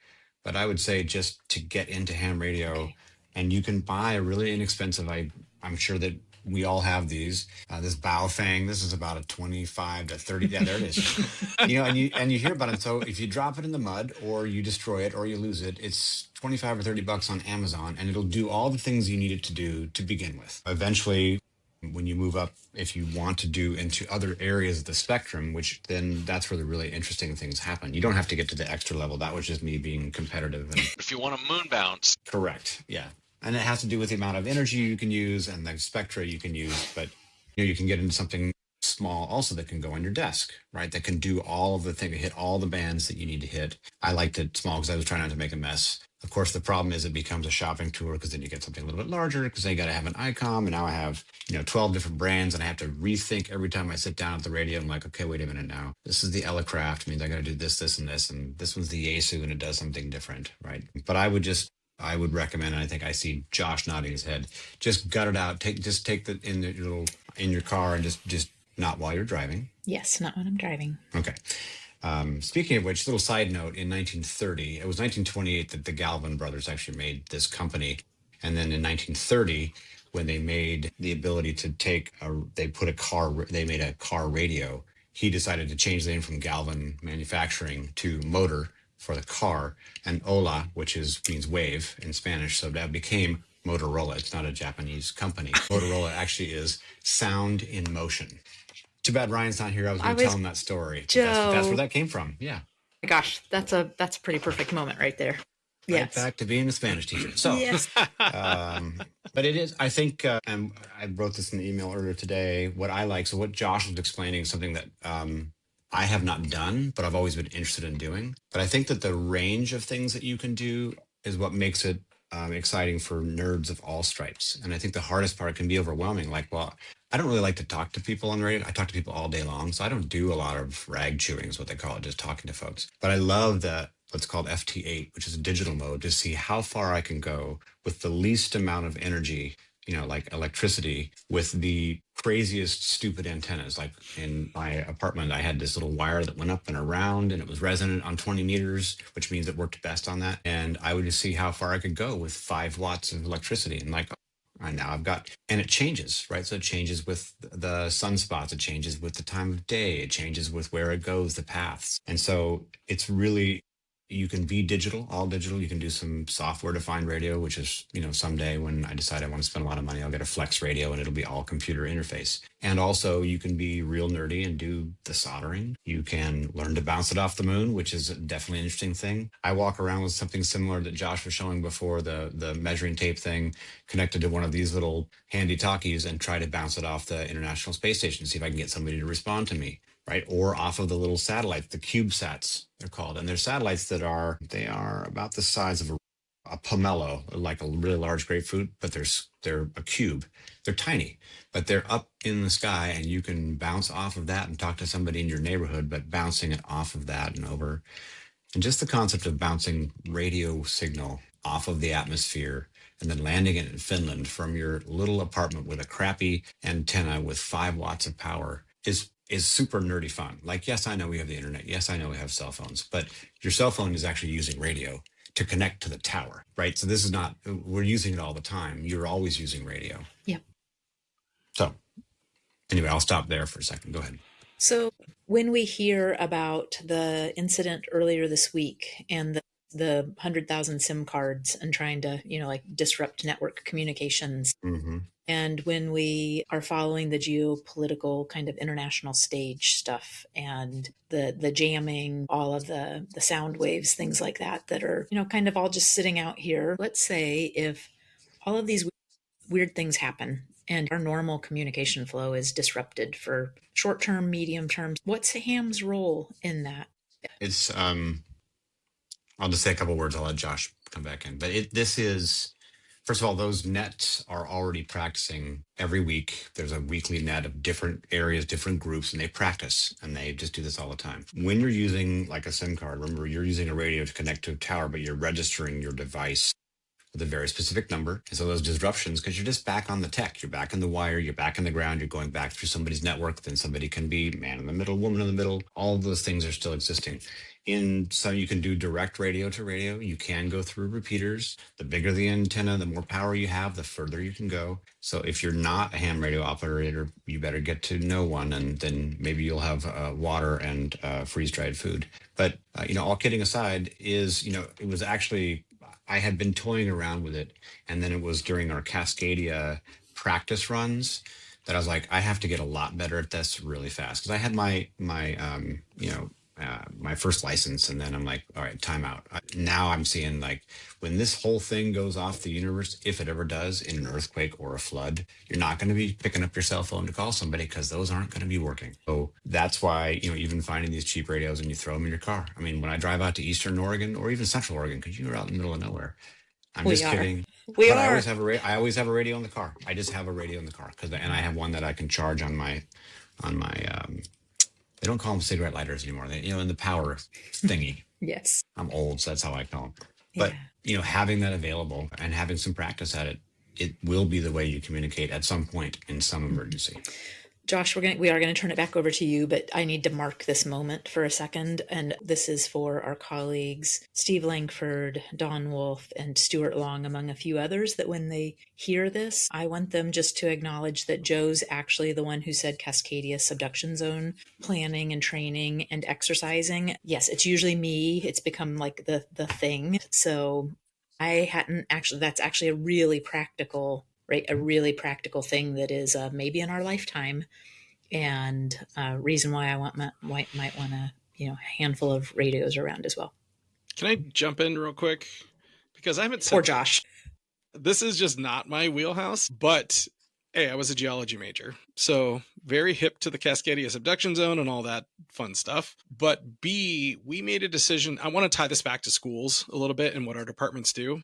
But I would say just to get into ham radio, and you can buy a really inexpensive, I'm sure that we all have these, this Baofeng, this is about a 25 to 30, yeah, there it is. And you hear about it. So if you drop it in the mud or you destroy it or you lose it, it's 25 or $30 on Amazon, and it'll do all the things you need it to do to begin with. Eventually, When you move up, if you want to do into other areas of the spectrum, which then that's where the really interesting things happen. You don't have to get to the extra level. That was just me being competitive. And If you want a moon bounce, correct. Yeah. And it has to do with the amount of energy you can use and the spectra you can use. But you can get into something small also that can go on your desk, right? That can do all of the thing, hit all the bands that you need to hit. I liked it small because I was trying not to make a mess. Of course, the problem is it becomes a shopping tour because then you get something a little bit larger because then you got to have an ICOM, and now I have 12 different brands, and I have to rethink every time I sit down at the radio. I'm like, okay, wait a minute now. This is the Elecraft, means I got to do this, this, and this one's the Yaesu, and it does something different, right? But I would recommend, and I think I see Josh nodding his head, just gut it out. Take the in your car, and just not while you're driving. Yes, not when I'm driving. Okay. Speaking of which, little side note, in 1930, it was 1928 that the Galvin brothers actually made this company. And then in 1930, when they made the ability to they made a car radio, he decided to change the name from Galvin Manufacturing to Motor for the car, and Ola, which means wave in Spanish. So that became Motorola. It's not a Japanese company. Motorola actually is sound in motion. Too bad Ryan's not here. I was going to tell him that story. That's where that came from. Yeah. My gosh, that's a pretty perfect moment right there. Right back to being a Spanish teacher. So, yes. But it is, I think, and I wrote this in the email earlier today, what I like. So what Josh was explaining is something that I have not done, but I've always been interested in doing. But I think that the range of things that you can do is what makes it exciting for nerds of all stripes. And I think the hardest part can be overwhelming. Like, well, I don't really like to talk to people on the radio. I talk to people all day long. So I don't do a lot of rag chewing is what they call it, just talking to folks. But I love what's called FT8, which is a digital mode, to see how far I can go with the least amount of energy, like electricity, with the craziest stupid antennas. Like in my apartment, I had this little wire that went up and around, and it was resonant on 20 meters, which means it worked best on that. And I would just see how far I could go with 5 watts of electricity. And like, now I've got, and it changes, right? So it changes with the sunspots, it changes with the time of day, it changes with where it goes, the paths. And so it's really, you can be digital, all digital. You can do some software defined radio, which is, someday when I decide I want to spend a lot of money, I'll get a flex radio and it'll be all computer interface. And also you can be real nerdy and do the soldering. You can learn to bounce it off the moon, which is definitely an interesting thing. I walk around with something similar that Josh was showing before, the measuring tape thing, connected to one of these little handy talkies, and try to bounce it off the International Space Station, see if I can get somebody to respond to me. Right, or off of the little satellites, the CubeSats they're called, and they're satellites that are about the size of a pomelo, like a really large grapefruit, but they're a cube. They're tiny, but they're up in the sky, and you can bounce off of that and talk to somebody in your neighborhood, but bouncing it off of that and over, and just the concept of bouncing radio signal off of the atmosphere and then landing it in Finland from your little apartment with a crappy antenna with 5 watts of power is super nerdy fun. Like, yes, I know we have the internet. Yes, I know we have cell phones, but your cell phone is actually using radio to connect to the tower, right? So this is not, we're using it all the time. You're always using radio. Yep. So anyway, I'll stop there for a second. Go ahead. So when we hear about the incident earlier this week and the 100,000 SIM cards and trying to, disrupt network communications, Mm-hmm. and when we are following the geopolitical kind of international stage stuff and the jamming, all of the sound waves, things like that are, kind of all just sitting out here. Let's say if all of these weird things happen and our normal communication flow is disrupted for short term, medium term, what's Ham's role in that? It's, I'll just say a couple of words. I'll let Josh come back in. But this is, first of all, those nets are already practicing every week. There's a weekly net of different areas, different groups, and they practice, and they just do this all the time. When you're using like a SIM card, remember, you're using a radio to connect to a tower, but you're registering your device with a very specific number. And so those disruptions, because you're just back on the tech, you're back in the wire, you're back in the ground, you're going back through somebody's network, then somebody can be man in the middle, woman in the middle. All of those things are still existing. So you can do direct radio to radio. You can go through repeaters. The bigger the antenna, the more power you have, the further you can go. So if you're not a ham radio operator, you better get to know one, and then maybe you'll have water and freeze-dried food. But, all kidding aside is, it was actually, I had been toying around with it. And then it was during our Cascadia practice runs that I was like, I have to get a lot better at this really fast. Because I had my first license, and then I'm like, all right, time out. Now I'm seeing like when this whole thing goes off the universe, if it ever does, in an earthquake or a flood, you're not going to be picking up your cell phone to call somebody because those aren't going to be working. So that's why, even finding these cheap radios and you throw them in your car. I mean, when I drive out to Eastern Oregon or even Central Oregon, because you're out in the middle of nowhere, I'm just kidding. We But are. I always have a radio in the car. I just have a radio in the car and I have one that I can charge on my they don't call them cigarette lighters anymore. They, in the power thingy. Yes. I'm old, so that's how I call them. But, having that available and having some practice at it, it will be the way you communicate at some point in some emergency. Josh, we are going to turn it back over to you, but I need to mark this moment for a second. And this is for our colleagues, Steve Langford, Don Wolf, and Stuart Long, among a few others, that when they hear this, I want them just to acknowledge that Joe's actually the one who said Cascadia subduction zone planning and training and exercising. Yes, it's usually me. It's become like the thing. So I hadn't actually, that's actually a really practical, right? A really practical thing that is maybe in our lifetime, and reason why I might want a handful of radios around as well. Can I jump in real quick? Because I haven't said Poor Josh. This is just not my wheelhouse, but A, I was a geology major, so very hip to the Cascadia subduction zone and all that fun stuff. But B, we made a decision. I want to tie this back to schools a little bit and what our departments do.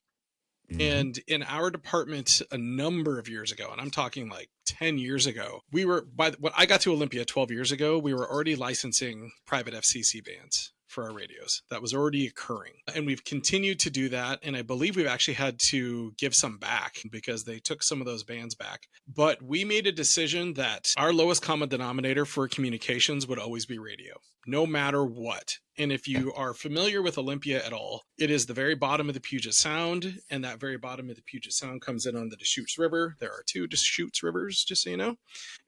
And in our department a number of years ago, and I'm talking like 10 years ago, we were, when I got to Olympia 12 years ago, we were already licensing private FCC bands for our radios. That was already occurring. And we've continued to do that. And I believe we've actually had to give some back because they took some of those bands back. But we made a decision that our lowest common denominator for communications would always be radio, no matter what. And if you are familiar with Olympia at all, it is the very bottom of the Puget Sound. And that very bottom of the Puget Sound comes in on the Deschutes River. There are 2 Deschutes rivers, just so you know.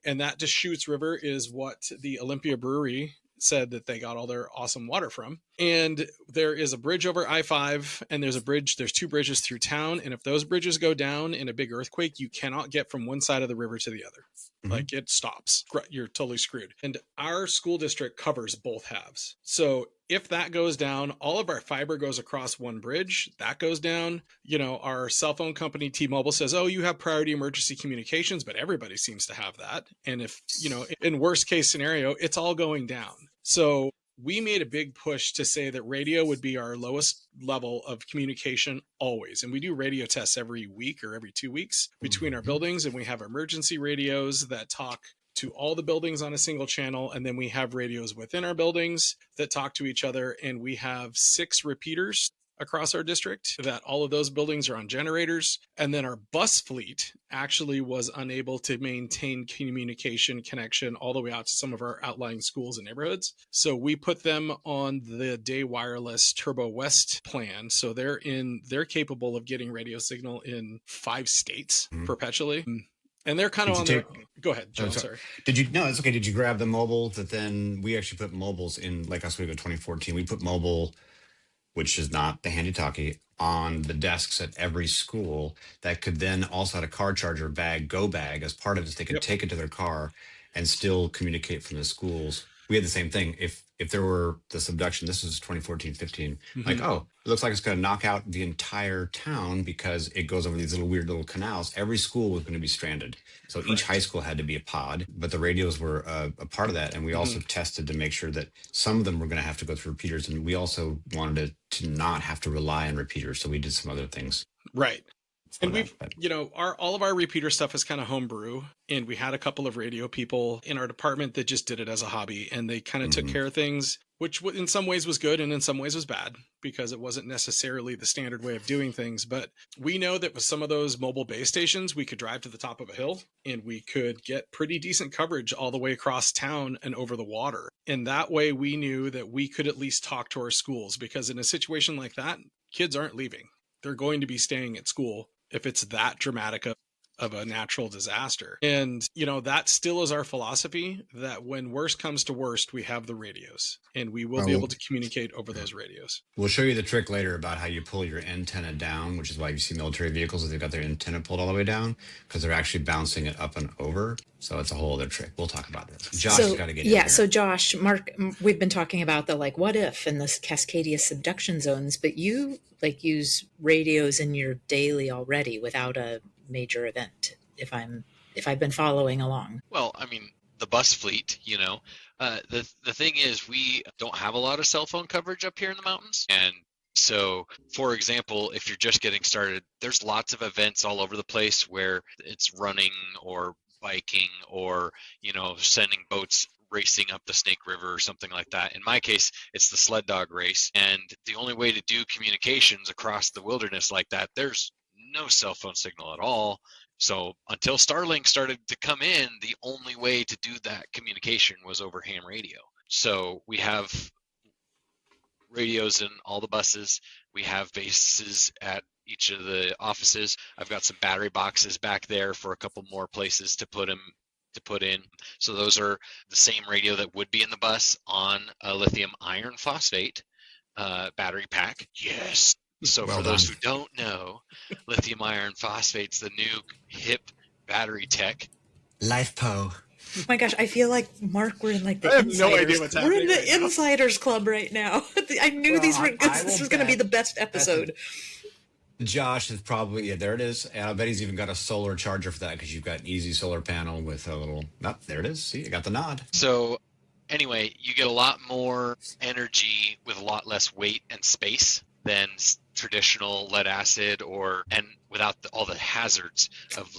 And that Deschutes River is what the Olympia Brewery said that they got all their awesome water from. And there is a bridge over I-5, and there's 2 bridges through town. And if those bridges go down in a big earthquake, you cannot get from one side of the river to the other. Like, it stops. You're totally screwed. And our school district covers both halves. So if that goes down, all of our fiber goes across one bridge. That goes down. Our cell phone company, T-Mobile, says, oh, you have priority emergency communications, but everybody seems to have that. And if, in worst case scenario, it's all going down. So we made a big push to say that radio would be our lowest level of communication always. And we do radio tests every week or every 2 weeks between our buildings. And we have emergency radios that talk to all the buildings on a single channel. And then we have radios within our buildings that talk to each other. And we have 6 repeaters across our district that all of those buildings are on generators. And then our bus fleet actually was unable to maintain communication connection all the way out to some of our outlying schools and neighborhoods. So we put them on the Day Wireless Turbo West plan. So they're capable of getting radio signal in 5 states perpetually. And they're kind of on their... Go ahead, John, sorry. No, it's okay. Did you grab the mobile that then we actually put mobiles in, like Oswego 2014, we put mobile, which is not the handy-talkie, on the desks at every school that could then also had a car charger go bag as part of it. They could take it to their car and still communicate from the schools. We had the same thing. If there were the subduction, this was 2014-15, like, oh, it looks like it's going to knock out the entire town because it goes over these weird little canals. Every school was going to be stranded. So each high school had to be a pod, but the radios were a part of that. And we also tested to make sure that some of them were going to have to go through repeaters. And we also wanted to not have to rely on repeaters. So we did some other things. Right. And we've, all of our repeater stuff is kind of homebrew. And we had a couple of radio people in our department that just did it as a hobby. And they kind of took care of things, which in some ways was good and in some ways was bad because it wasn't necessarily the standard way of doing things. But we know that with some of those mobile base stations, we could drive to the top of a hill and we could get pretty decent coverage all the way across town and over the water. And that way we knew that we could at least talk to our schools, because in a situation like that, kids aren't leaving. They're going to be staying at school if it's that dramatic of a natural disaster. And, that still is our philosophy, that when worst comes to worst, we have the radios and we will be able to communicate over those radios. We'll show you the trick later about how you pull your antenna down, which is why you see military vehicles, they've got their antenna pulled all the way down because they're actually bouncing it up and over. So it's a whole other trick. We'll talk about this. Josh has got to get in here. So Josh, Mark, we've been talking about the what if and the Cascadia subduction zones, but you use radios in your daily already without a major event, if I've been following along. Well, I mean, the bus fleet, the thing is we don't have a lot of cell phone coverage up here in the mountains. And so, for example, if you're just getting started, there's lots of events all over the place where it's running or biking or, sending boats racing up the Snake River or something like that. In my case, it's the sled dog race. And the only way to do communications across the wilderness like that, there's no cell phone signal at all. So until Starlink started to come in, the only way to do that communication was over ham radio. So we have radios in all the buses. We have bases at each of the offices. I've got some battery boxes back there for a couple more places to put in. So those are the same radio that would be in the bus on a lithium iron phosphate battery pack. Yes. So for those who don't know, lithium iron phosphate's the new hip battery tech. LifePo. Oh my gosh, I feel like Mark, we're in the I have insiders. no idea what's happening. We're in the right now. insiders club right now. I knew this was going to be the best episode. Josh is probably, there it is. And I bet he's even got a solar charger for that because you've got an easy solar panel with a little, there it is. See, I got the nod. So anyway, you get a lot more energy with a lot less weight and space than traditional lead acid and without all the hazards of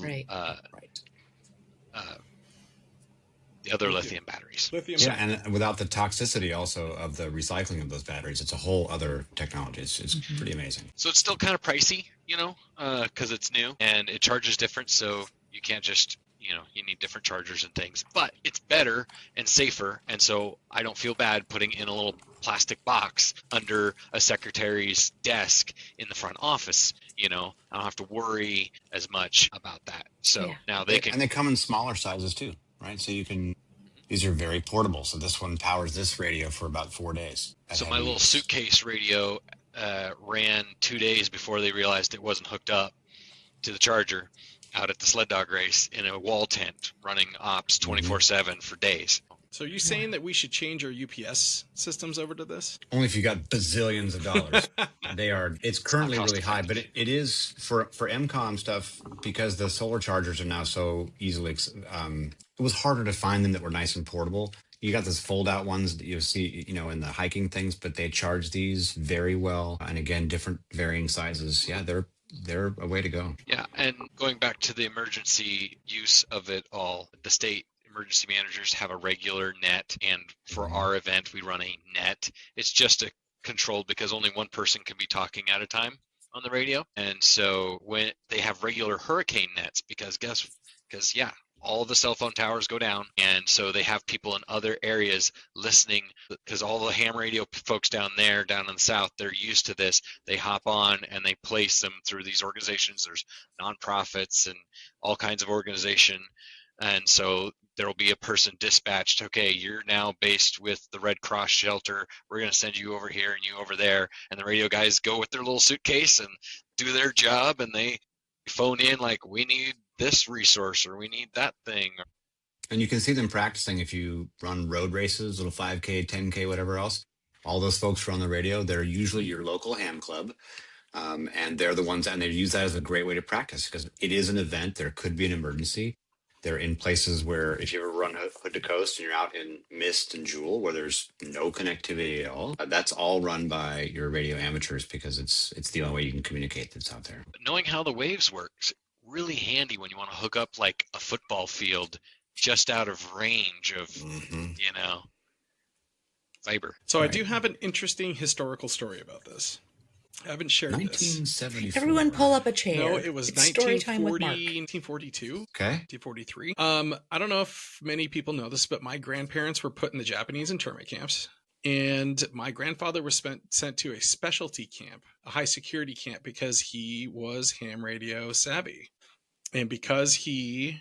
the other lithium batteries. And without the toxicity also of the recycling of those batteries. It's a whole other technology. It's pretty amazing. So it's still kind of pricey, because it's new and it charges different. So you can't just, you need different chargers and things, but it's better and safer. And so I don't feel bad putting in a little plastic box under a secretary's desk in the front office. I don't have to worry as much about that. So now they can. And they come in smaller sizes too. Right, so these are very portable. So this one powers this radio for about 4 days. So my little suitcase radio ran 2 days before they realized it wasn't hooked up to the charger out at the sled dog race in a wall tent running ops 24/7 for days. So are you saying that we should change our UPS systems over to this? Only if you got bazillions of dollars. It's currently really high, but it is for MCOM stuff because the solar chargers are now so easily, it was harder to find them that were nice and portable. You got those fold out ones that you'll see, in the hiking things, but they charge these very well. And again, different varying sizes. Yeah, they're a way to go. Yeah. And going back to the emergency use of it all, the state emergency managers have a regular net, and for our event we run a net. It's just a controlled because only one person can be talking at a time on the radio. And so when they have regular hurricane nets, because all the cell phone towers go down, and so they have people in other areas listening, because all the ham radio folks down in the south, they're used to this. They hop on and they place them through these organizations. There's nonprofits and all kinds of organization. And so there will be a person dispatched. Okay, you're now based with the Red Cross shelter. We're going to send you over here and you over there. And the radio guys go with their little suitcase and do their job, and they phone in like, we need this resource or we need that thing. And you can see them practicing if you run road races, little 5K, 10K, whatever else. All those folks who are on the radio, they're usually your local ham club. And they're the ones, and they use that as a great way to practice because it is an event. There could be an emergency. They're in places where if you ever run hood to coast and you're out in Mist and Jewel where there's no connectivity at all, that's all run by your radio amateurs because it's the only way you can communicate that's out there. But knowing how the waves work is really handy when you want to hook up like a football field just out of range of, fiber. So I do have an interesting historical story about this. I haven't shared 1974. Everyone pull up a chair. No, it was 1942. Okay. 1943. I don't know if many people know this, but my grandparents were put in the Japanese internment camps. And my grandfather was sent to a specialty camp, a high security camp, because he was ham radio savvy. And because he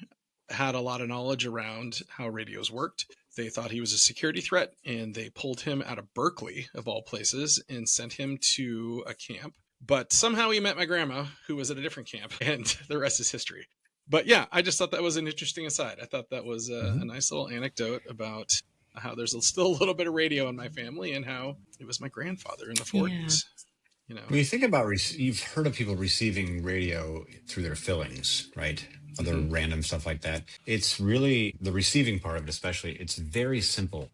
had a lot of knowledge around how radios worked, they thought he was a security threat, and they pulled him out of Berkeley, of all places, and sent him to a camp. But somehow he met my grandma, who was at a different camp, and the rest is history. But yeah, I just thought that was an interesting aside. I thought that was a nice little anecdote about how there's still a little bit of radio in my family, and how it was my grandfather in the 40s. You know, when you think about, you've heard of people receiving radio through their fillings, right? Other random stuff like that. It's really the receiving part of it, especially. It's very simple.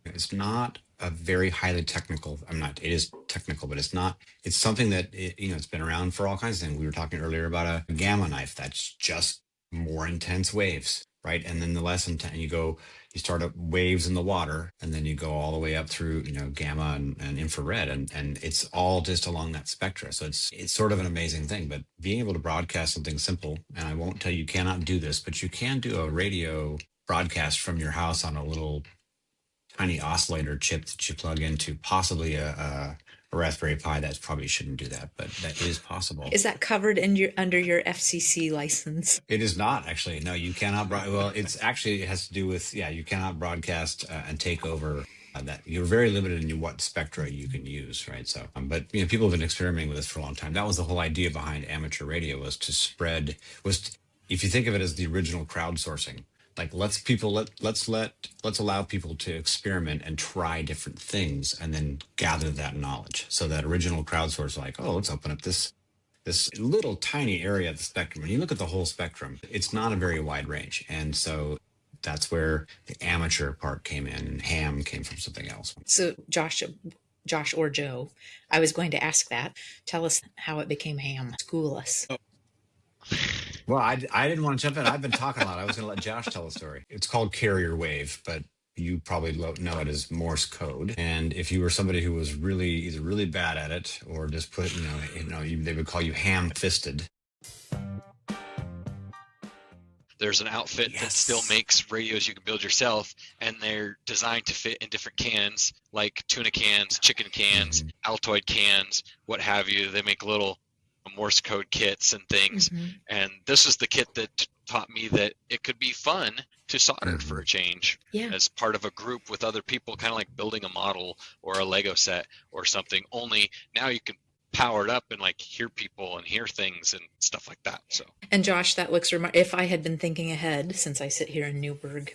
It's not a very highly technical. It is technical, but it's not. It's something that it's been around for all kinds of things. We were talking earlier about a gamma knife. That's just more intense waves, right? And then the less intense, you start up waves in the water, and then you go all the way up through, gamma and infrared, and it's all just along that spectra. So it's sort of an amazing thing. But being able to broadcast something simple, and I won't tell you cannot do this, but you can do a radio broadcast from your house on a little tiny oscillator chip that you plug into possibly a Raspberry Pi. That probably shouldn't do that, but that is possible. Is that covered under your FCC license? It is not, actually. No, you cannot. It has to do with, you cannot broadcast and take over that. You're very limited in what spectra you can use, right? So, but people have been experimenting with this for a long time. That was the whole idea behind amateur radio, was to spread. If you think of it as the original crowdsourcing. Like, let's allow people to experiment and try different things, and then gather that knowledge. So that original crowdsource, like, let's open up this little tiny area of the spectrum. When you look at the whole spectrum, it's not a very wide range. And so that's where the amateur part came in, and ham came from something else. So Josh or Joe, I was going to ask that. Tell us how it became ham. School us. Well, I didn't want to jump in. I've been talking a lot. I was going to let Josh tell the story. It's called carrier wave, but you probably know it as Morse code. And if you were somebody who was either really bad at it, or just they would call you ham-fisted. There's an outfit that still makes radios you can build yourself, and they're designed to fit in different cans, like tuna cans, chicken cans, Altoid cans, what have you. They make little Morse code kits and things, and this is the kit that taught me that it could be fun to solder for a change as part of a group with other people, kind of like building a model or a Lego set or something, only now you can power it up and like hear people and hear things and stuff like that. So, and Josh, that looks if I had been thinking ahead, since I sit here in Newberg,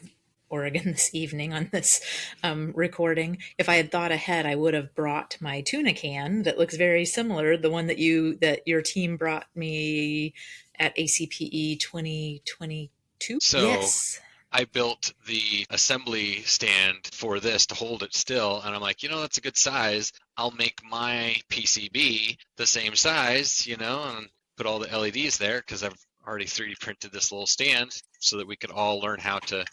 Oregon this evening on this recording, if I had thought ahead, I would have brought my tuna can that looks very similar, the one that your team brought me at ACPE 2022. So yes. I built the assembly stand for this to hold it still, and I'm like, that's a good size. I'll make my PCB the same size, and put all the LEDs there, because I've already 3D printed this little stand so that we could all learn how to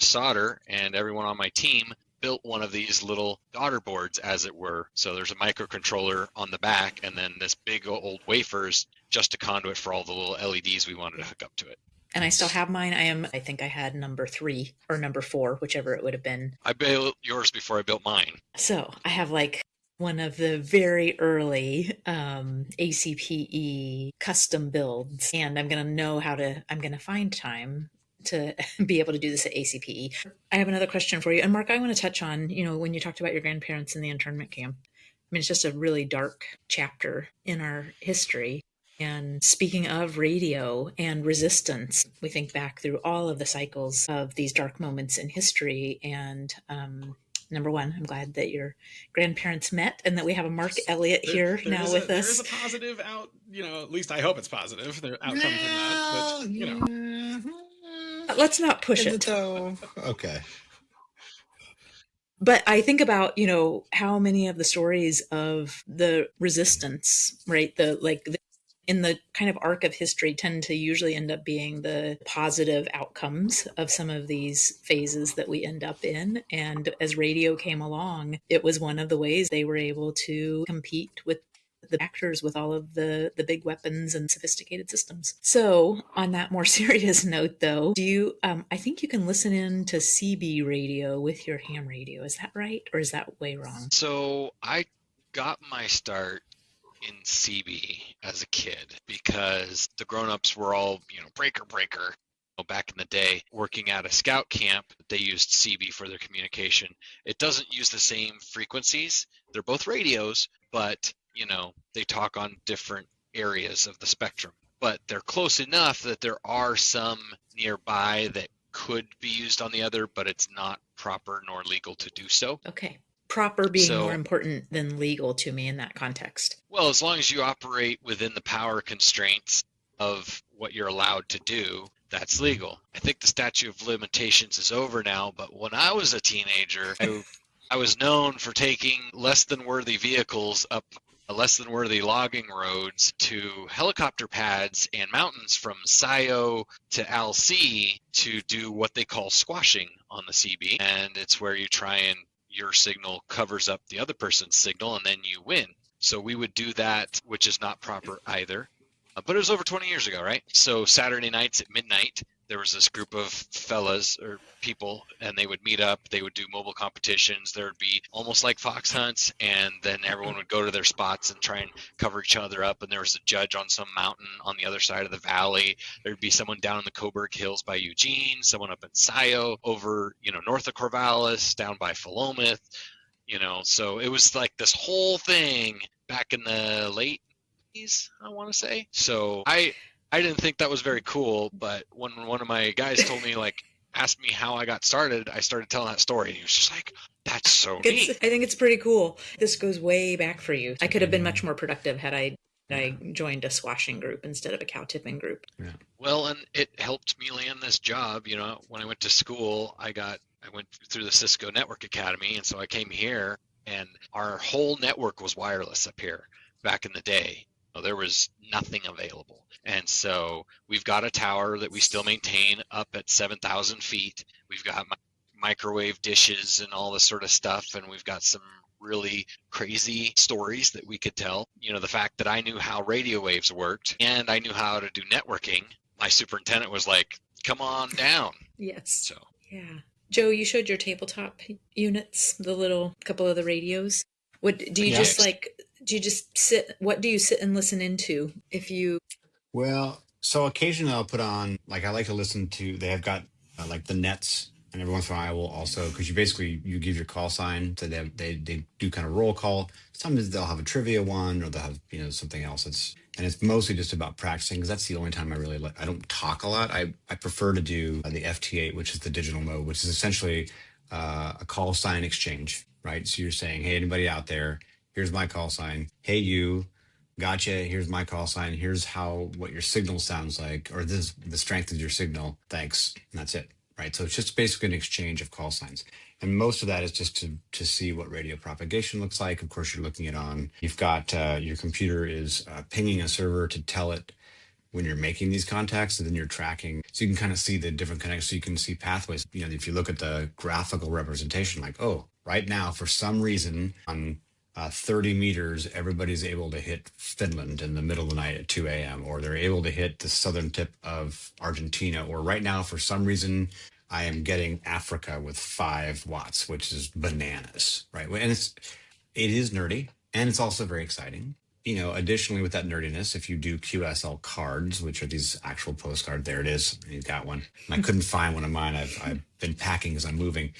solder, and everyone on my team built one of these little daughter boards, as it were. So there's a microcontroller on the back, and then this big old wafers, just a conduit for all the little LEDs we wanted to hook up to it. And I still have mine. I think I had number 3 or number 4, whichever it would have been. I built yours before I built mine. So I have like one of the very early ACPE custom builds, and I'm going to find time to be able to do this at ACPE. I have another question for you. And Mark, I want to touch on, when you talked about your grandparents in the internment camp. I mean, it's just a really dark chapter in our history. And speaking of radio and resistance, we think back through all of the cycles of these dark moments in history. And number one, I'm glad that your grandparents met and that we have a Mark Elliott here now with us. There is a positive at least I hope it's positive. There outcome from that, but let's not push it. Okay. But I think about, how many of the stories of the resistance, right? In the kind of arc of history tend to usually end up being the positive outcomes of some of these phases that we end up in. And as radio came along, it was one of the ways they were able to compete with the actors with all of the big weapons and sophisticated systems. So on that more serious note, though, I think you can listen in to CB radio with your ham radio. Is that right? Or is that way wrong? So I got my start in CB as a kid because the grown-ups were all, breaker. Back in the day, working at a scout camp, they used CB for their communication. It doesn't use the same frequencies. They're both radios, but, they talk on different areas of the spectrum. But they're close enough that there are some nearby that could be used on the other, but it's not proper nor legal to do so. Okay. Proper being more important than legal to me in that context. Well, as long as you operate within the power constraints of what you're allowed to do, that's legal. I think the statute of limitations is over now, but when I was a teenager, I was known for taking less than worthy vehicles up less than worthy logging roads to helicopter pads and mountains from SIO to LC to do what they call squashing on the CB. And it's where you try and your signal covers up the other person's signal and then you win. So we would do that, which is not proper either. But it was over 20 years ago, right? So Saturday nights at midnight, there was this group of fellas or people, and they would meet up. They would do mobile competitions. There would be almost like fox hunts, and then everyone would go to their spots and try and cover each other up. And there was a judge on some mountain on the other side of the valley. There would be someone down in the Coburg Hills by Eugene, someone up in SIO, over, north of Corvallis, down by Philomath, So it was like this whole thing back in the late I want to say. So I didn't think that was very cool, but when one of my guys told me, asked me how I got started, I started telling that story, and he was just like, that's so neat. I think it's pretty cool. This goes way back for you. I could have been much more productive had I joined a squashing group instead of a cow tipping group. Yeah. Well, and it helped me land this job. When I went to school, I went through the Cisco Network Academy, and so I came here, and our whole network was wireless up here back in the day. There was nothing available. And so we've got a tower that we still maintain up at 7,000 feet. We've got microwave dishes and all this sort of stuff. And we've got some really crazy stories that we could tell. The fact that I knew how radio waves worked and I knew how to do networking. My superintendent was like, come on down. Yes. So, yeah. Joe, you showed your tabletop units, the little couple of the radios. What do you do you just sit? What do you sit and listen into if you? Well, so occasionally I'll put on, I like to listen to, they have got the nets, and every once in a while I will also, because you give your call sign, so they do kind of roll call. Sometimes they'll have a trivia one, or they'll have, something else. And it's mostly just about practicing, because that's the only time I don't talk a lot. I prefer to do the FT8, which is the digital mode, which is essentially a call sign exchange, right? So you're saying, hey, anybody out there, here's my call sign. Hey, you, gotcha. Here's my call sign. Here's what your signal sounds like, or this is the strength of your signal. Thanks. And that's it, right? So it's just basically an exchange of call signs. And most of that is just to see what radio propagation looks like. Of course, you're looking you've got your computer is pinging a server to tell it when you're making these contacts, and then you're tracking. So you can kind of see the different connections. So you can see pathways. If you look at the graphical representation, right now, for some reason on 30 meters, everybody's able to hit Finland in the middle of the night at 2 a.m., or they're able to hit the southern tip of Argentina, or right now, for some reason, I am getting Africa with 5 watts, which is bananas, right? And it is nerdy, and it's also very exciting. Additionally, with that nerdiness, if you do QSL cards, which are these actual postcards, there it is, you've got one. And I couldn't find one of mine. I've been packing as I'm moving,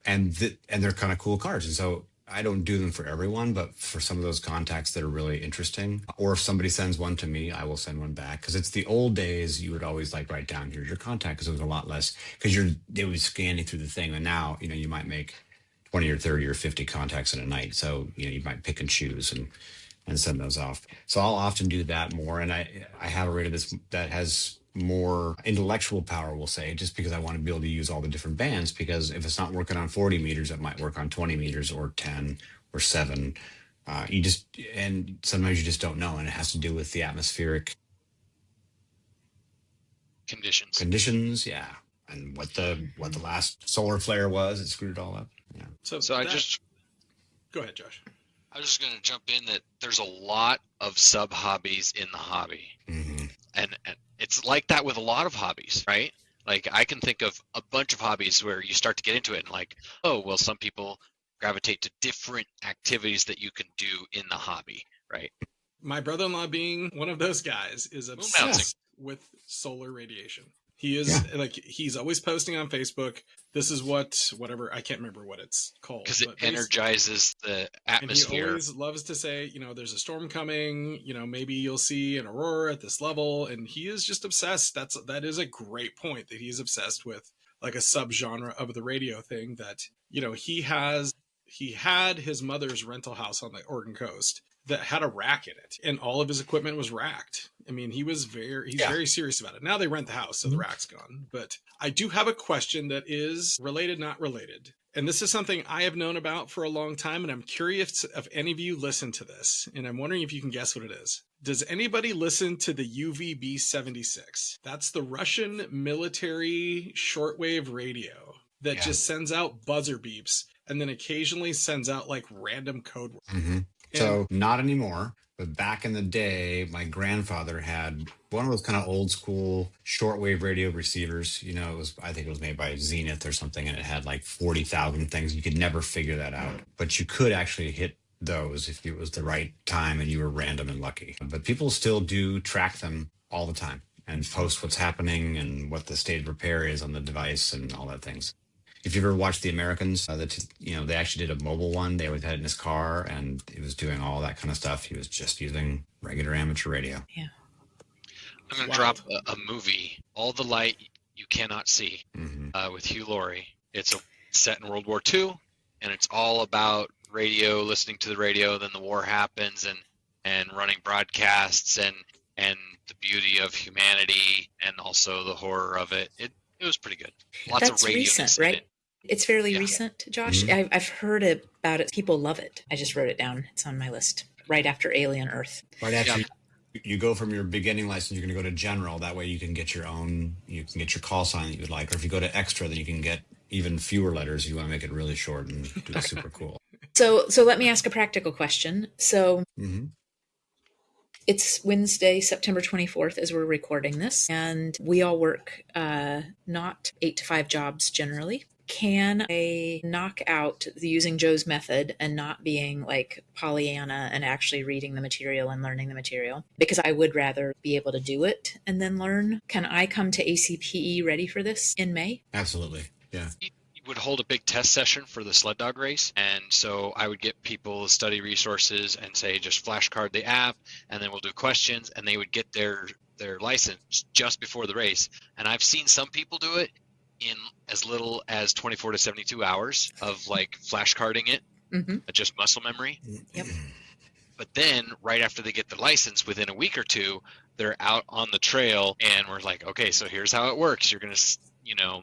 and they're kind of cool cards. And so I don't do them for everyone, but for some of those contacts that are really interesting, or if somebody sends one to me, I will send one back. Because it's the old days, you would always write down, here's your contact, because it was a lot less, because it was scanning through the thing. And now, you might make 20 or 30 or 50 contacts in a night. So, you might pick and choose and send those off. So I'll often do that more. And I have a radio that has more intellectual power, we'll say, just because I want to be able to use all the different bands, because if it's not working on 40 meters, it might work on 20 meters or 10 or 7. And sometimes you just don't know. And it has to do with the atmospheric conditions. Yeah. And what the last solar flare was, it screwed it all up. Yeah. So go ahead, Josh. I was just going to jump in that there's a lot of sub hobbies in the hobby. Mm-hmm. And it's like that with a lot of hobbies, right? I can think of a bunch of hobbies where you start to get into it and some people gravitate to different activities that you can do in the hobby, right? My brother-in-law, being one of those guys, is obsessed with solar radiation. He is like, he's always posting on Facebook. This is whatever, I can't remember what it's called. Because it energizes the atmosphere. And he always loves to say, there's a storm coming, maybe you'll see an aurora at this level. And he is just obsessed. That is a great point, that he's obsessed with like a subgenre of the radio thing that, he had his mother's rental house on the Oregon coast that had a rack in it, and all of his equipment was racked. I mean, he's very serious about it. Now they rent the house, so the rack's gone. But I do have a question that is related, not related. And this is something I have known about for a long time, and I'm curious if any of you listen to this, and I'm wondering if you can guess what it is. Does anybody listen to the UVB-76? That's the Russian military shortwave radio that just sends out buzzer beeps and then occasionally sends out like random code words. Mm-hmm. So not anymore, but back in the day, my grandfather had one of those kind of old school shortwave radio receivers. I think it was made by Zenith or something, and it had like 40,000 things. You could never figure that out, but you could actually hit those if it was the right time and you were random and lucky. But people still do track them all the time and post what's happening and what the state of repair is on the device and all that things. If you ever watched The Americans, they actually did a mobile one. They always had it in his car, and he was doing all that kind of stuff. He was just using regular amateur radio. Yeah. I'm going to drop a movie, All the Light You Cannot See, with Hugh Laurie. It's set in World War II, and it's all about radio, listening to the radio. Then the war happens, and running broadcasts, and the beauty of humanity, and also the horror of it. It was pretty good. Lots That's of radio recent, right? It's fairly recent, Josh. Mm-hmm. I've heard about it. People love it. I just wrote it down. It's on my list. Right after Alien Earth. Right after you go from your beginning license, you're going to go to general. That way you can get your call sign that you would like. Or if you go to extra, then you can get even fewer letters. You want to make it really short and do it super cool. So let me ask a practical question. So it's Wednesday, September 24th, as we're recording this, and we all work not 8 to 5 jobs generally. Can I knock out using Joe's method and not being like Pollyanna and actually reading the material and learning the material? Because I would rather be able to do it and then learn. Can I come to ACPE ready for this in May? Absolutely. Yeah. Would hold a big test session for the sled dog race, and so I would get people study resources and say just flashcard the app, and then we'll do questions, and they would get their license just before the race. And I've seen some people do it in as little as 24 to 72 hours of like flashcarding it, just muscle memory. Yep. But then right after they get the license, within a week or two, they're out on the trail, and we're like, okay, so here's how it works. You're going to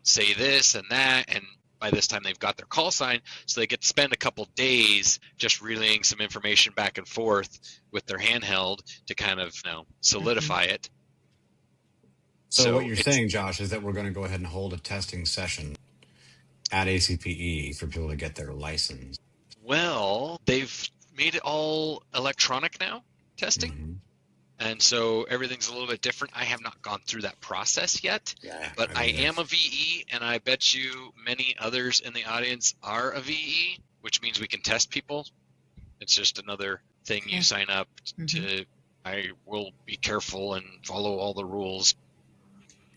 say this and that, and by this time they've got their call sign, so they get to spend a couple days just relaying some information back and forth with their handheld to kind of solidify it. So what you're saying, Josh, is that we're going to go ahead and hold a testing session at ACPE for people to get their license. Well, they've made it all electronic now, testing. And so everything's a little bit different. I have not gone through that process yet, but I am a VE, and I bet you many others in the audience are a VE, which means we can test people. It's just another thing you sign up to. I will be careful and follow all the rules.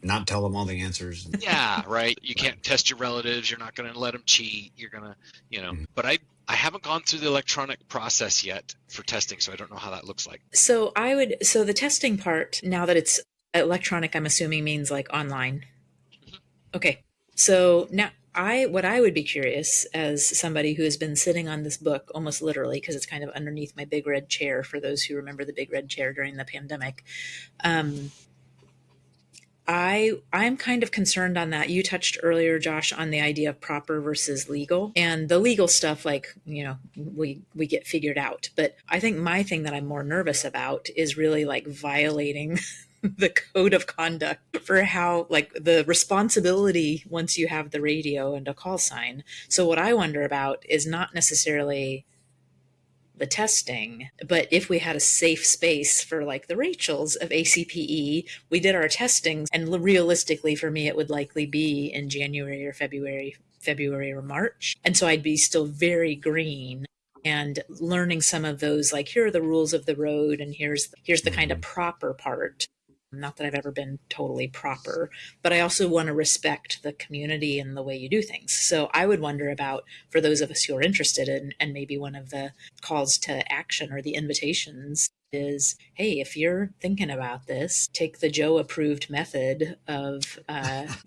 Not tell them all the answers. Yeah, right. You can't test your relatives. You're not going to let them cheat. You're going to, But I haven't gone through the electronic process yet for testing, so I don't know how that looks like. So the testing part, now that it's electronic, I'm assuming means like online. Okay. So now what I would be curious, as somebody who has been sitting on this book almost literally, because it's kind of underneath my big red chair, for those who remember the big red chair during the pandemic, I'm kind of concerned on that. You touched earlier, Josh, on the idea of proper versus legal, and the legal stuff, we get figured out. But I think my thing that I'm more nervous about is really like violating the code of conduct for how, like, the responsibility once you have the radio and a call sign. So what I wonder about is not necessarily the testing, but if we had a safe space for like the Rachels of ACPE, we did our testing, and realistically for me, it would likely be in January or February or March. And so I'd be still very green. and learning some of those, like, here are the rules of the road, and here's the kind of proper part. Not that I've ever been totally proper, but I also want to respect the community and the way you do things. So I would wonder about, for those of us who are interested in, and maybe one of the calls to action or the invitations is, hey, if you're thinking about this, take the Joe approved method of,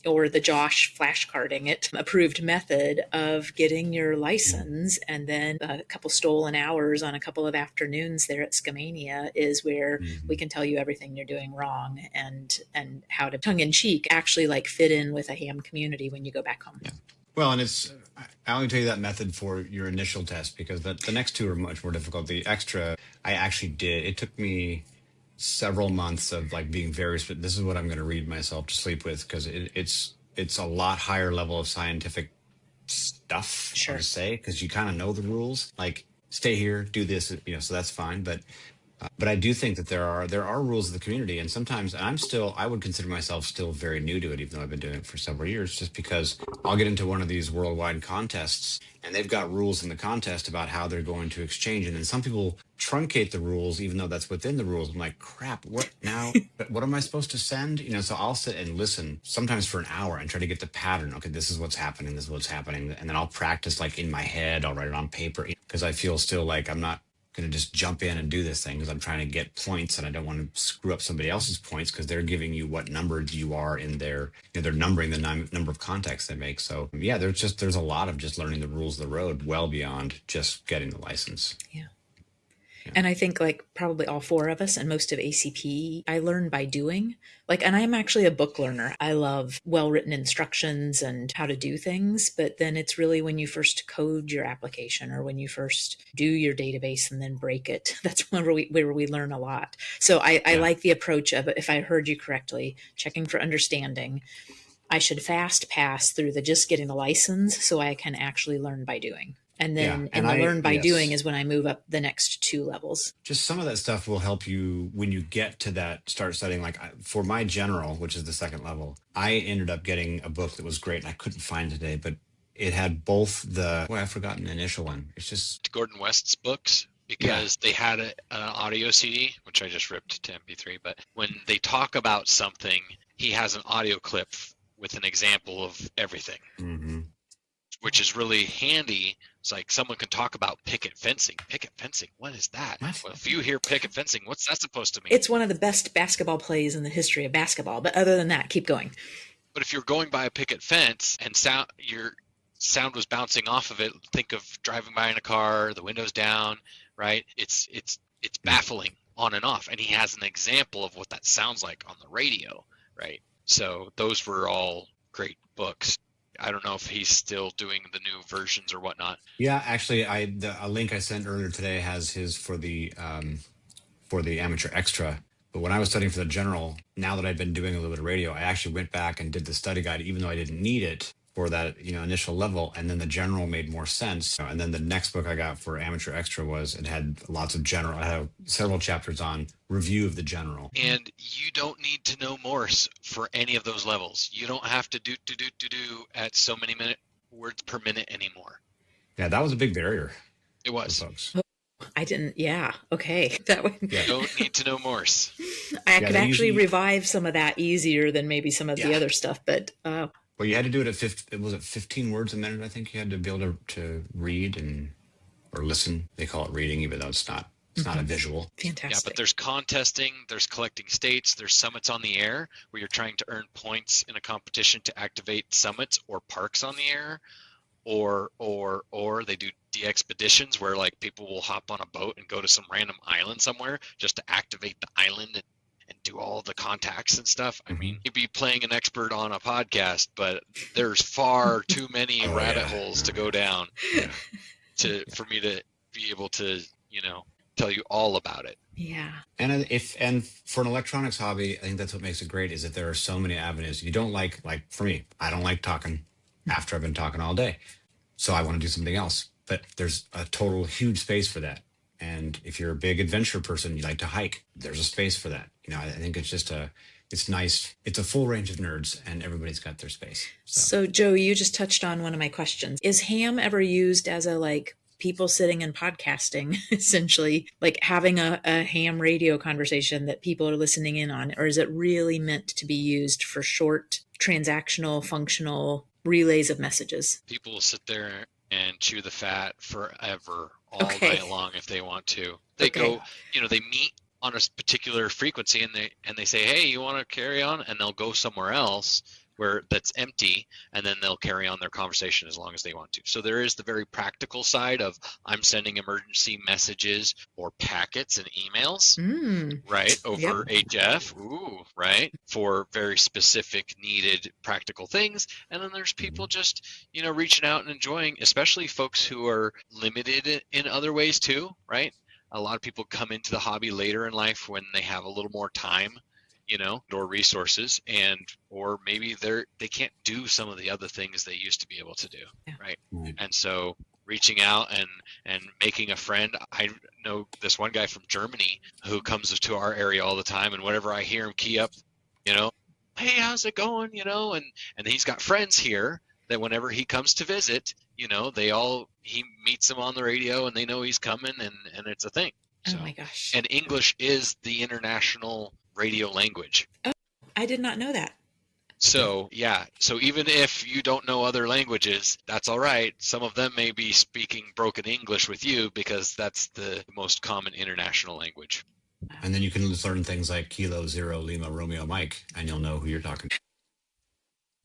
or the Josh flashcarding it approved method of getting your license. And then a couple stolen hours on a couple of afternoons there at Skamania is where we can tell you everything you're doing wrong, and how to, tongue in cheek, actually like fit in with a ham community when you go back home. Yeah. Well, and I only tell you that method for your initial test, because the next two are much more difficult. The extra, I actually did. It took me several months of like being very, this is what I'm going to read myself to sleep with, because it's a lot higher level of scientific stuff, Sure. to say, because you kind of know the rules, like stay here, do this, so that's fine. But I do think that there are rules of the community, and sometimes I would consider myself still very new to it, even though I've been doing it for several years, just because I'll get into one of these worldwide contests and they've got rules in the contest about how they're going to exchange. And then some people truncate the rules, even though that's within the rules. I'm like, crap, what now? What am I supposed to send? So I'll sit and listen sometimes for an hour and try to get the pattern. Okay, this is what's happening. This is what's happening. And then I'll practice like in my head. I'll write it on paper, because I feel still like I'm not going to just jump in and do this thing, because I'm trying to get points and I don't want to screw up somebody else's points, because they're giving you what number you are in their, they're numbering the number of contacts they make. So yeah, there's a lot of just learning the rules of the road, well beyond just getting the license. Yeah. And I think like probably all four of us and most of ACPE, I learn by doing. And I'm actually a book learner. I love well-written instructions and how to do things. But then it's really when you first code your application, or when you first do your database and then break it, that's where we learn a lot. So I like the approach of, if I heard you correctly, checking for understanding. I should fast pass through the just getting the license so I can actually learn by doing. And then learn by doing is when I move up the next two levels. Just some of that stuff will help you when you get to that, start studying. Like for my general, which is the second level, I ended up getting a book that was great, and I couldn't find it today, but it had both I've forgotten the initial one. It's just Gordon West's books, because they had an audio CD, which I just ripped to MP3. But when they talk about something, he has an audio clip with an example of everything. Mm-hmm. Which is really handy. It's like someone can talk about picket fencing. Picket fencing, what is that? Well, if you hear picket fencing, what's that supposed to mean? It's one of the best basketball plays in the history of basketball. But other than that, keep going. But if you're going by a picket fence and your sound was bouncing off of it, think of driving by in a car, the windows down, right? It's baffling on and off. And he has an example of what that sounds like on the radio, right? So those were all great books. I don't know if he's still doing the new versions or whatnot. Yeah, actually, a link I sent earlier today has his for the amateur extra. But when I was studying for the general, now that I've been doing a little bit of radio, I actually went back and did the study guide, even though I didn't need it for that initial level. And then the general made more sense. And then the next book I got for amateur extra it had lots of general. I have several chapters on review of the general. And you don't need to know Morse for any of those levels. You don't have to do at so many words per minute anymore. Yeah, that was a big barrier. It was. Oh, I didn't. Yeah. Okay. That would. You don't need to know Morse. I could actually revive some of that easier than maybe some of the other stuff, but. Well, you had to do it at 15 words a minute, I think you had to be able to read or listen. They call it reading, even though it's not not a visual. Fantastic. Yeah, but there's contesting, there's collecting states, there's summits on the air where you're trying to earn points in a competition to activate summits or parks on the air, or they do de-expeditions where like people will hop on a boat and go to some random island somewhere just to activate the island and do all the contacts and stuff. I mean, you'd be playing an expert on a podcast, but there's far too many rabbit holes to go down for me to be able to, tell you all about it. Yeah. And for an electronics hobby, I think that's what makes it great, is that there are so many avenues. You don't like for me, I don't like talking after I've been talking all day. So I want to do something else. But there's a total huge space for that. And if you're a big adventure person, you like to hike, there's a space for that. I think it's just it's nice. It's a full range of nerds and everybody's got their space. So Joe, you just touched on one of my questions. Is ham ever used as a people sitting and podcasting, essentially, like having a ham radio conversation that people are listening in on? Or is it really meant to be used for short, transactional, functional relays of messages? People will sit there and chew the fat forever, all night long if they want to. They go, they meet on a particular frequency and they say, hey, you want to carry on? And they'll go somewhere else where that's empty, and then they'll carry on their conversation as long as they want to. So there is the very practical side of I'm sending emergency messages or packets and emails, right, over HF, right, for very specific needed practical things. And then there's people just, reaching out and enjoying, especially folks who are limited in other ways too, right? A lot of people come into the hobby later in life when they have a little more time, or resources, or maybe they can't do some of the other things they used to be able to do, right? And so reaching out and making a friend. I know this one guy from Germany who comes to our area all the time, and whenever I hear him key up, hey, how's it going? And he's got friends here that whenever he comes to visit, he meets them on the radio and they know he's coming, and it's a thing. So, oh my gosh. And English is the international radio language. Oh, I did not know that. So, so even if you don't know other languages, that's all right. Some of them may be speaking broken English with you because that's the most common international language. And then you can learn things like Kilo, Zero, Lima, Romeo, Mike, and you'll know who you're talking to.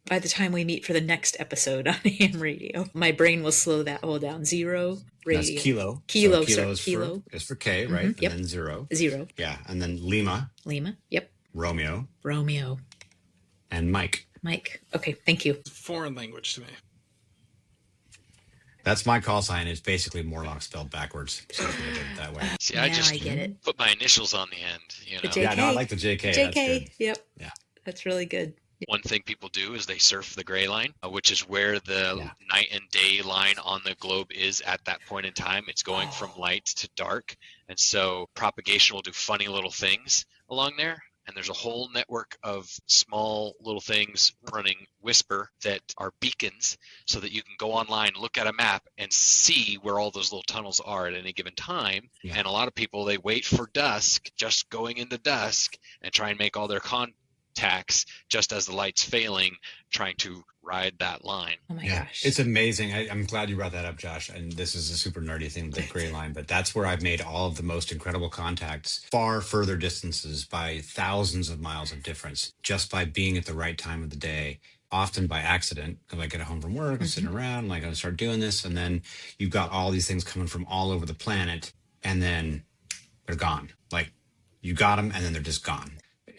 By the time we meet for the next episode on ham radio, my brain will slow that all down. Zero radio. That's kilo. Kilo, so kilo. Is for K, right? And then zero. Zero. Yeah. And then Lima. Lima. Yep. Romeo. And Mike. Okay. Thank you. Foreign language to me. That's my call sign. It's basically Morelock spelled backwards. So if you did it that way. See, I just get it. Put my initials on the end. The JK. Yeah, no, I like the JK. JK. That's good. Yep. Yeah. That's really good. One thing people do is they surf the gray line, which is where the night and day line on the globe is at that point in time. It's going from light to dark. And so propagation will do funny little things along there. And there's a whole network of small little things running Whisper that are beacons so that you can go online, look at a map, and see where all those little tunnels are at any given time. Yeah. And a lot of people, they wait for dusk, just going into dusk, and try and make all their contacts just as the light's failing, trying to ride that line. Oh my gosh. It's amazing. I'm glad you brought that up, Josh. And this is a super nerdy thing, the gray line, but that's where I've made all of the most incredible contacts, far further distances by thousands of miles of difference, just by being at the right time of the day, often by accident. Because I get home from work, I'm sitting around, I'm going to start doing this. And then you've got all these things coming from all over the planet, and then they're gone. Like you got them and then they're just gone.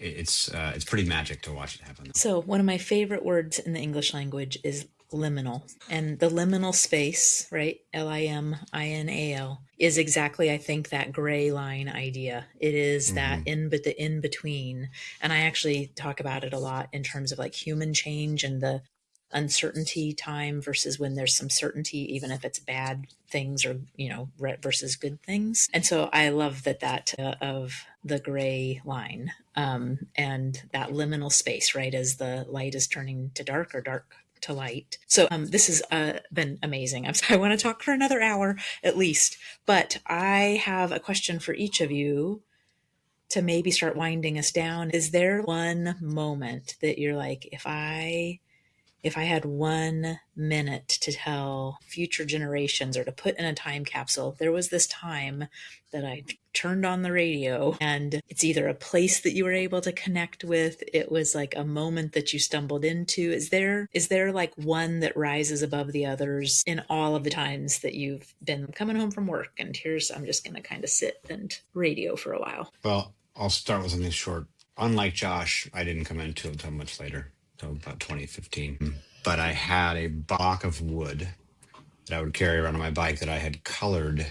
It's pretty magic to watch it happen. So one of my favorite words in the English language is liminal. And the liminal space, right, Liminal, is exactly, I think, that gray line idea. It is that in between. And I actually talk about it a lot in terms of like human change and the uncertainty time versus when there's some certainty, even if it's bad things or, versus good things. And so I love that of the gray line and that liminal space, right, as the light is turning to dark or dark to light. So this has been amazing. I want to talk for another hour at least, but I have a question for each of you to maybe start winding us down. Is there one moment that you're like, if I had 1 minute to tell future generations or to put in a time capsule, there was this time that I turned on the radio, and it's either a place that you were able to connect with, it was like a moment that you stumbled into. Is there like one that rises above the others in all of the times that you've been coming home from work and I'm just going to kind of sit and radio for a while? Well, I'll start with something short. Unlike Josh, I didn't come into it until much later. So about 2015. But I had a block of wood that I would carry around on my bike that I had colored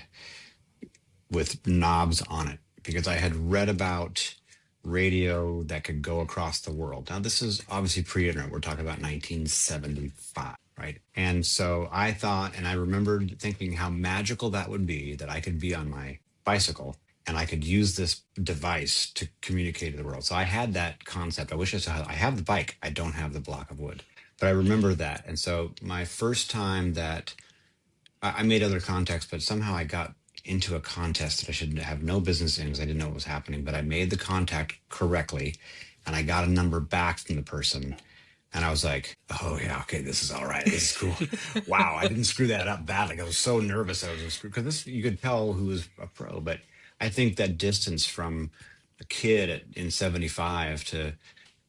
with knobs on it because I had read about radio that could go across the world. Now, this is obviously pre-internet. We're talking about 1975, right? And so I thought, and I remembered thinking how magical that would be that I could be on my bicycle and I could use this device to communicate to the world. So I had that concept. I wish I have the bike. I don't have the block of wood. But I remember that. And so my first time that I made other contacts, but somehow I got into a contest that I should have no business in because I didn't know what was happening. But I made the contact correctly, and I got a number back from the person. And I was like, oh, yeah, okay, this is all right. This is cool. Wow, I didn't screw that up badly. I was so nervous I was going to screw, because this, you could tell who was a pro. But I think that distance from a kid in 75 to,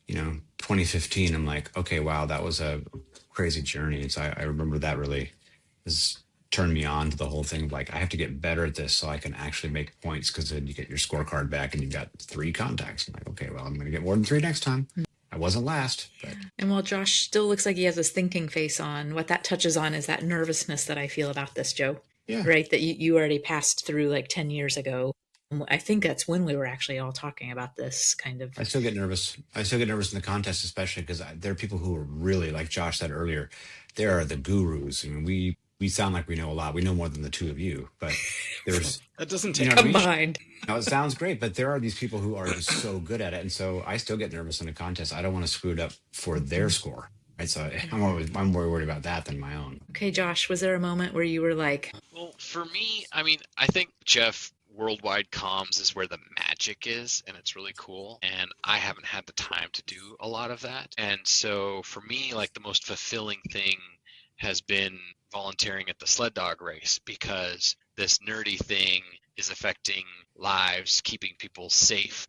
2015, I'm like, okay, wow, that was a crazy journey. And so I remember that really has turned me on to the whole thing. Like, I have to get better at this so I can actually make points, because then you get your scorecard back and you've got 3 contacts. I'm like, okay, well, I'm going to get more than 3 next time. I wasn't last, but. And while Josh still looks like he has his thinking face on, what that touches on is that nervousness that I feel about this, Joe. Yeah. Right? That you already passed through like 10 years ago. I think that's when we were actually all talking about this kind of. I still get nervous. I still get nervous in the contest, especially because there are people who are really, like Josh said earlier, they are the gurus. I mean, we sound like we know a lot. We know more than the 2 of you, but there's that doesn't take combined. No, it sounds great, but there are these people who are just so good at it, and so I still get nervous in a contest. I don't want to screw it up for their score, right? So I'm more worried about that than my own. Okay, Josh, was there a moment where you were like, Well, for me, I mean, I think, Jeff, worldwide comms is where the magic is, and it's really cool, and I haven't had the time to do a lot of that. And so for me, like, the most fulfilling thing has been volunteering at the sled dog race, because this nerdy thing is affecting lives, keeping people safe,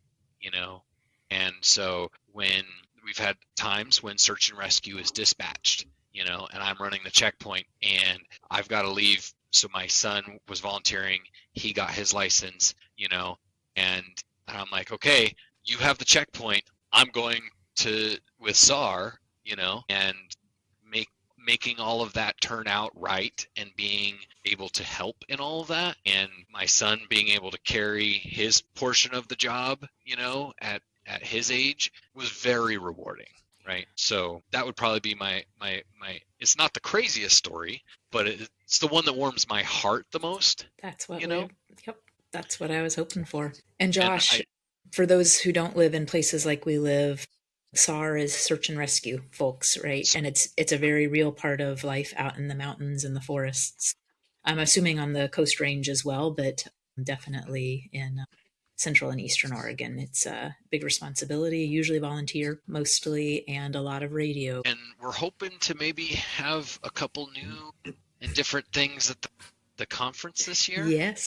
and so when we've had times when search and rescue is dispatched, and I'm running the checkpoint and I've got to leave. So my son was volunteering, he got his license, and I'm like, okay, you have the checkpoint, I'm going to with SAR, and making all of that turn out right, and being able to help in all of that, and my son being able to carry his portion of the job, at his age, was very rewarding. Right. So that would probably be my it's not the craziest story, but it's the one that warms my heart the most. That's what yep, that's what I was hoping for. And Josh, for those who don't live in places like we live, SAR is search and rescue, folks, right? And it's a very real part of life out in the mountains and the forests. I'm assuming on the Coast Range as well, but definitely in Central and Eastern Oregon. It's a big responsibility, usually volunteer mostly, and a lot of radio. And we're hoping to maybe have a couple new and different things at the conference this year. Yes.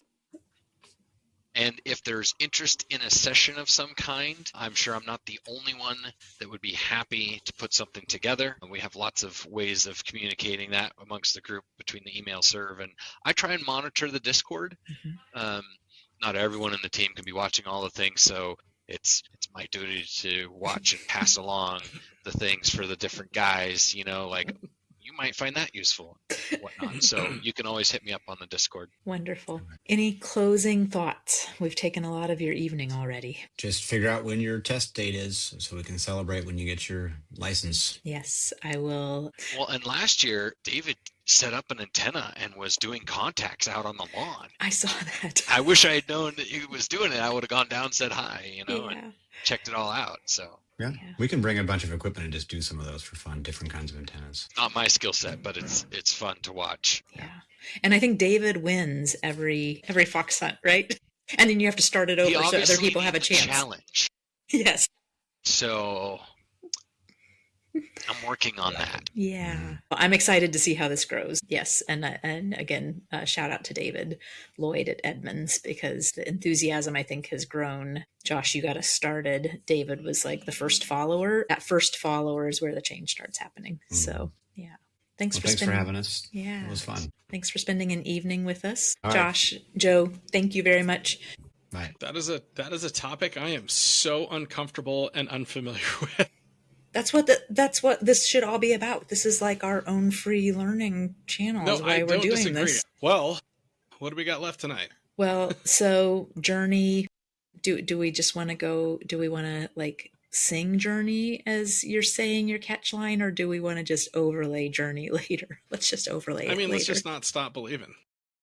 And if there's interest in a session of some kind, I'm sure I'm not the only one that would be happy to put something together. And we have lots of ways of communicating that amongst the group between the email serve. And I try and monitor the Discord. Mm-hmm. Not everyone in the team can be watching all the things, so it's my duty to watch and pass along the things for the different guys, like, you might find that useful and whatnot. So you can always hit me up on the Discord. Wonderful. Any closing thoughts? We've taken a lot of your evening already. Just figure out when your test date is so we can celebrate when you get your license. Yes, I will. Well, and last year, David set up an antenna and was doing contacts out on the lawn. I saw that. I wish I had known that he was doing it. I would have gone down, said hi, Yeah. and checked it all out. So yeah, we can bring a bunch of equipment and just do some of those for fun, different kinds of antennas. Not my skill set, but it's fun to watch. Yeah, and I think David wins every fox hunt, right? And then you have to start it over so other people have a chance. Challenge. Yes. So I'm working on that. Yeah. Well, I'm excited to see how this grows. Yes. And again, shout out to David Lloyd at Edmonds, because the enthusiasm, I think, has grown. Josh, you got us started. David was like the first follower. That first follower is where the change starts happening. Mm. So, yeah. Thanks for having us. Yeah. It was fun. Thanks for spending an evening with us. All Josh, right. Joe, thank you very much. Right. That is a topic I am so uncomfortable and unfamiliar with. That's what this should all be about. This is like our own free learning channel. No, why I we're don't doing disagree. This. Well, what do we got left tonight? Well, so Journey. Do we just want to go? Do we want to like sing Journey as you're saying your catch line, or do we want to just overlay Journey later? Let's just overlay. I mean, let's just not stop believing.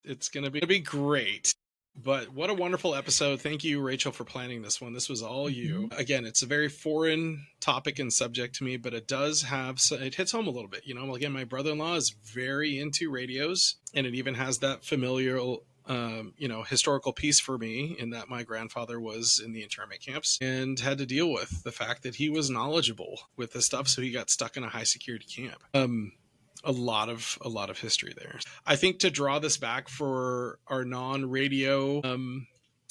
It's gonna be great. But what a wonderful episode. Thank you, Rachel, for planning this one. This was all you. Again, it's a very foreign topic and subject to me, but it does have, it hits home a little bit. You know, again, my brother-in-law is very into radios, and it even has that familial historical piece for me in that my grandfather was in the internment camps and had to deal with the fact that he was knowledgeable with this stuff. So he got stuck in a high security camp. A lot of history there. I think to draw this back for our non-radio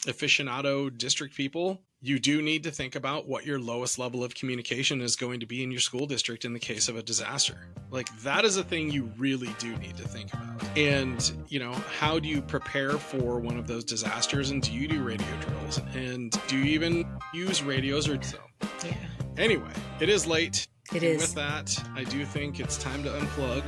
aficionado district people, you do need to think about what your lowest level of communication is going to be in your school district in the case of a disaster. Like, that is a thing you really do need to think about. And, you know, how do you prepare for one of those disasters? And do you do radio drills? And do you even use radios or so? Yeah. Anyway, it is late. It is. With that, I do think it's time to unplug.